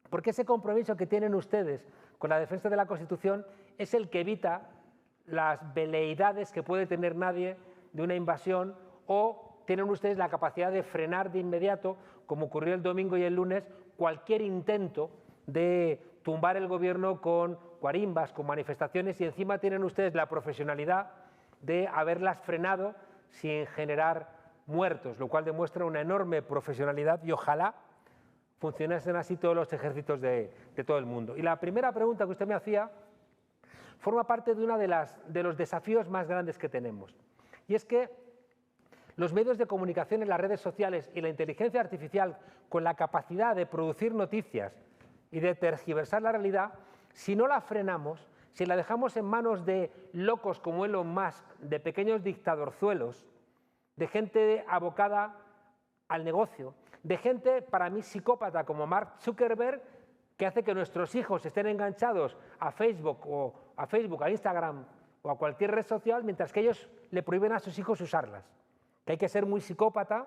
porque ese compromiso que tienen ustedes con la defensa de la Constitución es el que evita las veleidades que puede tener nadie de una invasión, o tienen ustedes la capacidad de frenar de inmediato, como ocurrió el domingo y el lunes, cualquier intento de tumbar el gobierno con guarimbas, con manifestaciones, y encima tienen ustedes la profesionalidad de haberlas frenado sin generar muertos, lo cual demuestra una enorme profesionalidad, y ojalá funcionasen así todos los ejércitos de todo el mundo. Y la primera pregunta que usted me hacía forma parte de uno de los desafíos más grandes que tenemos, y es que los medios de comunicación en las redes sociales y la inteligencia artificial, con la capacidad de producir noticias y de tergiversar la realidad, si no la frenamos, si la dejamos en manos de locos como Elon Musk, de pequeños dictadorzuelos, de gente abocada al negocio, de gente, para mí, psicópata como Mark Zuckerberg, que hace que nuestros hijos estén enganchados a Facebook, a Instagram o a cualquier red social, mientras que ellos le prohíben a sus hijos usarlas. Que hay que ser muy psicópata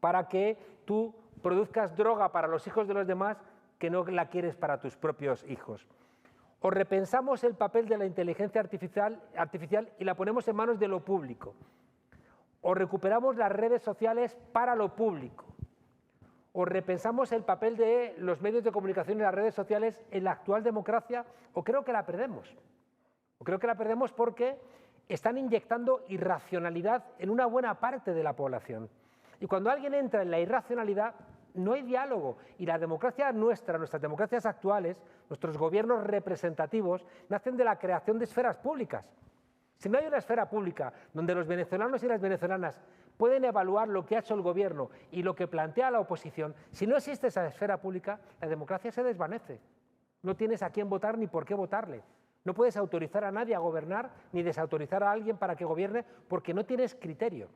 para que tú produzcas droga para los hijos de los demás que no la quieres para tus propios hijos. O repensamos el papel de la inteligencia artificial y la ponemos en manos de lo público. O recuperamos las redes sociales para lo público. o repensamos el papel de los medios de comunicación y las redes sociales en la actual democracia, o creo que la perdemos. O creo que la perdemos porque están inyectando irracionalidad en una buena parte de la población. Y cuando alguien entra en la irracionalidad, no hay diálogo. Y la democracia nuestra, nuestras democracias actuales, nuestros gobiernos representativos, nacen de la creación de esferas públicas. Si no hay una esfera pública donde los venezolanos y las venezolanas pueden evaluar lo que ha hecho el gobierno y lo que plantea la oposición, si no existe esa esfera pública, la democracia se desvanece. No tienes a quién votar ni por qué votarle. No puedes autorizar a nadie a gobernar ni desautorizar a alguien para que gobierne porque no tienes criterio.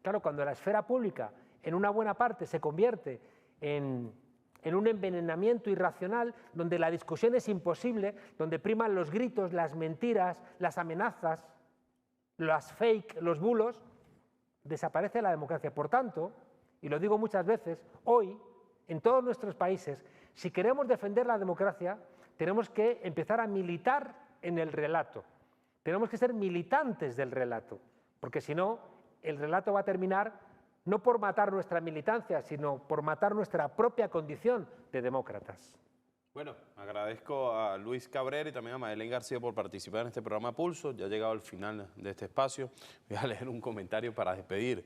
Claro, cuando la esfera pública en una buena parte se convierte en un envenenamiento irracional, donde la discusión es imposible, donde priman los gritos, las mentiras, las amenazas, las fake, los bulos, desaparece la democracia. Por tanto, y lo digo muchas veces, hoy, en todos nuestros países, si queremos defender la democracia, tenemos que empezar a militar en el relato. Tenemos que ser militantes del relato, porque si no, el relato va a terminar no por matar nuestra militancia, sino por matar nuestra propia condición de demócratas. Bueno, agradezco a Luis Cabrera y también a Madeleine García por participar en este programa Pulso. Ya ha llegado al final de este espacio. Voy a leer un comentario para despedir.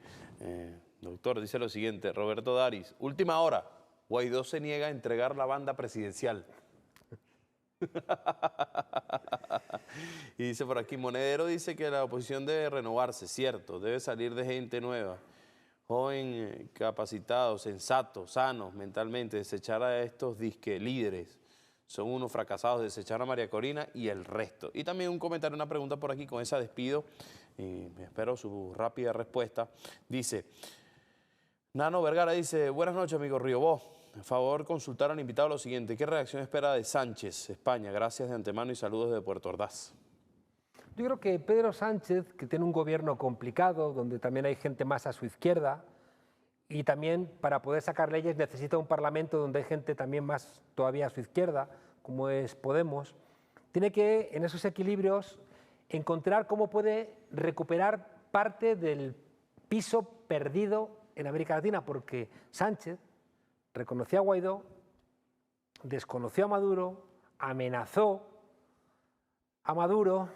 Doctor, dice lo siguiente, Roberto Daris, última hora, Guaidó se niega a entregar la banda presidencial. Y dice por aquí, Monedero dice que la oposición debe renovarse, cierto, debe salir de gente nueva. Joven, capacitado, sensato, sano mentalmente, desechar a estos disque líderes. Son unos fracasados, desechar a María Corina y el resto. Y también un comentario, una pregunta por aquí, con esa despido, y espero su rápida respuesta. Dice, Nano Vergara dice, buenas noches, amigo Riobó. Por favor, consultar al invitado lo siguiente. ¿Qué reacción espera de Sánchez, España? Gracias de antemano y saludos de Puerto Ordaz. Yo creo que Pedro Sánchez, que tiene un gobierno complicado, donde también hay gente más a su izquierda, y también para poder sacar leyes necesita un parlamento donde hay gente también más todavía a su izquierda, como es Podemos, tiene que, en esos equilibrios, encontrar cómo puede recuperar parte del piso perdido en América Latina, porque Sánchez reconoció a Guaidó, desconoció a Maduro, amenazó a Maduro,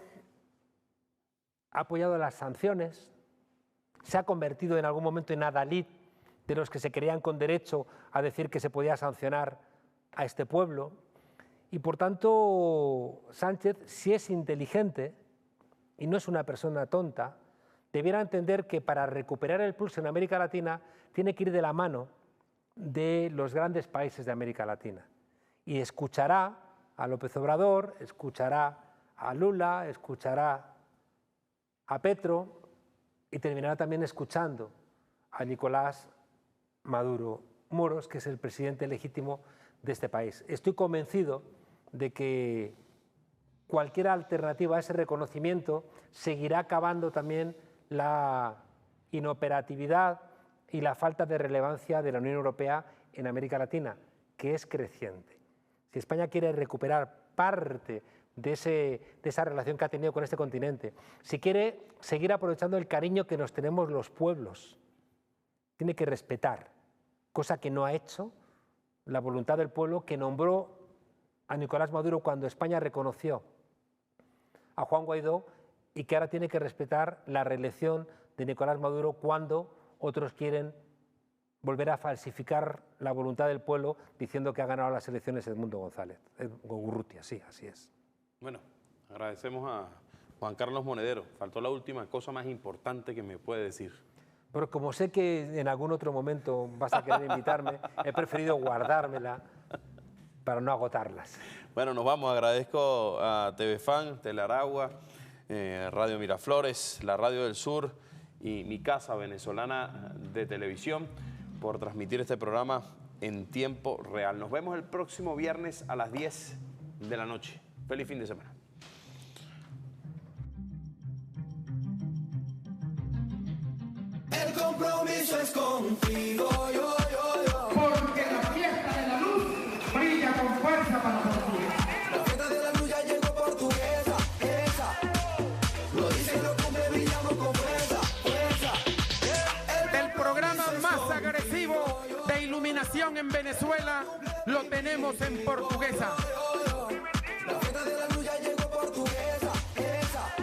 ha apoyado las sanciones, se ha convertido en algún momento en adalid de los que se creían con derecho a decir que se podía sancionar a este pueblo. Y por tanto, Sánchez, si es inteligente y no es una persona tonta, debiera entender que para recuperar el pulso en América Latina tiene que ir de la mano de los grandes países de América Latina. Y escuchará a López Obrador, escuchará a Lula, escuchará a Petro y terminará también escuchando a Nicolás Maduro Moros, que es el presidente legítimo de este país. Estoy convencido de que cualquier alternativa a ese reconocimiento seguirá acabando también la inoperatividad y la falta de relevancia de la Unión Europea en América Latina, que es creciente. Si España quiere recuperar parte de esa relación que ha tenido con este continente, si quiere seguir aprovechando el cariño que nos tenemos los pueblos, tiene que respetar, cosa que no ha hecho, la voluntad del pueblo que nombró a Nicolás Maduro cuando España reconoció a Juan Guaidó, y que ahora tiene que respetar la reelección de Nicolás Maduro cuando otros quieren volver a falsificar la voluntad del pueblo diciendo que ha ganado las elecciones Edmundo González, Urrutia, sí, así es. Bueno, agradecemos a Juan Carlos Monedero. Faltó la última cosa más importante que me puede decir. Pero como sé que en algún otro momento vas a querer invitarme, he preferido guardármela para no agotarlas. Bueno, nos vamos. Agradezco a TV Fan, Telaragua, Radio Miraflores, la Radio del Sur y Mi Casa Venezolana de Televisión por transmitir este programa en tiempo real. Nos vemos el próximo viernes a las 10 de la noche. Feliz fin de semana. El compromiso es contigo, Porque la fiesta de la luz brilla con fuerza para nosotros. La fiesta de la luz ya llegó portuguesa, esa. Lo dice y lo cumple, brillamos con fuerza, fuerza. El programa más agresivo de iluminación educación en Venezuela lo tenemos en portuguesa. La fiesta de la luz ya llegó portuguesa, esa.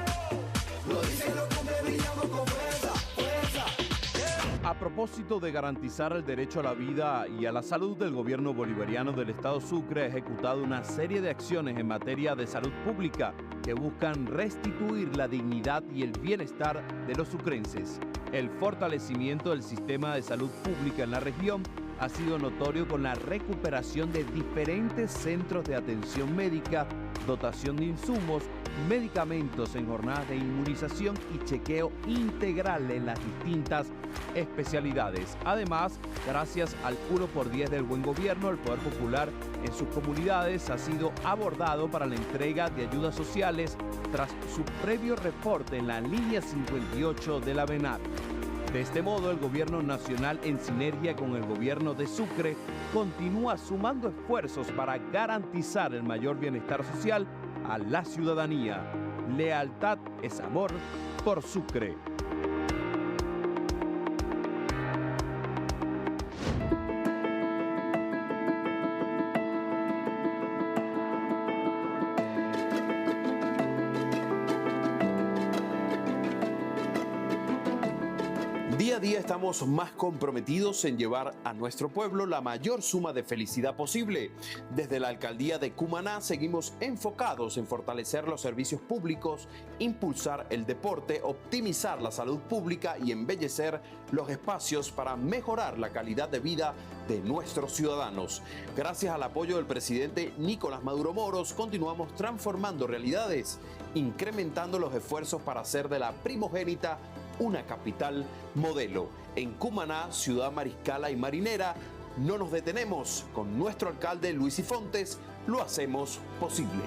Lo dice y lo cumple, brillamos con fuerza, fuerza. A propósito de garantizar el derecho a la vida y a la salud, del gobierno bolivariano del estado Sucre ha ejecutado una serie de acciones en materia de salud pública que buscan restituir la dignidad y el bienestar de los sucrenses. El fortalecimiento del sistema de salud pública en la región ha sido notorio con la recuperación de diferentes centros de atención médica, dotación de insumos, medicamentos en jornadas de inmunización y chequeo integral en las distintas especialidades. Además, gracias al 1x10 del buen gobierno, el Poder Popular en sus comunidades ha sido abordado para la entrega de ayudas sociales tras su previo reporte en la línea 58 de la BENAR. De este modo, el gobierno nacional, en sinergia con el gobierno de Sucre, continúa sumando esfuerzos para garantizar el mayor bienestar social a la ciudadanía. Lealtad es amor por Sucre. Día a día estamos más comprometidos en llevar a nuestro pueblo la mayor suma de felicidad posible. Desde la alcaldía de Cumaná seguimos enfocados en fortalecer los servicios públicos, impulsar el deporte, optimizar la salud pública y embellecer los espacios para mejorar la calidad de vida de nuestros ciudadanos. Gracias al apoyo del presidente Nicolás Maduro Moros, continuamos transformando realidades, incrementando los esfuerzos para hacer de la primogénita una capital modelo. En Cumaná, ciudad mariscala y marinera, no nos detenemos. Con nuestro alcalde Luis y Fontes lo hacemos posible.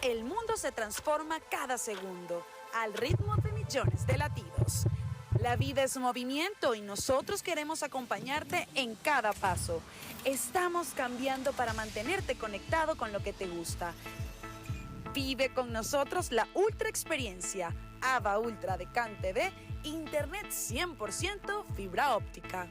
El mundo se transforma cada segundo, al ritmo de millones de latidos. La vida es movimiento y nosotros queremos acompañarte en cada paso. Estamos cambiando para mantenerte conectado con lo que te gusta. Vive con nosotros la ultra experiencia AVA Ultra de CAN TV, internet 100% fibra óptica.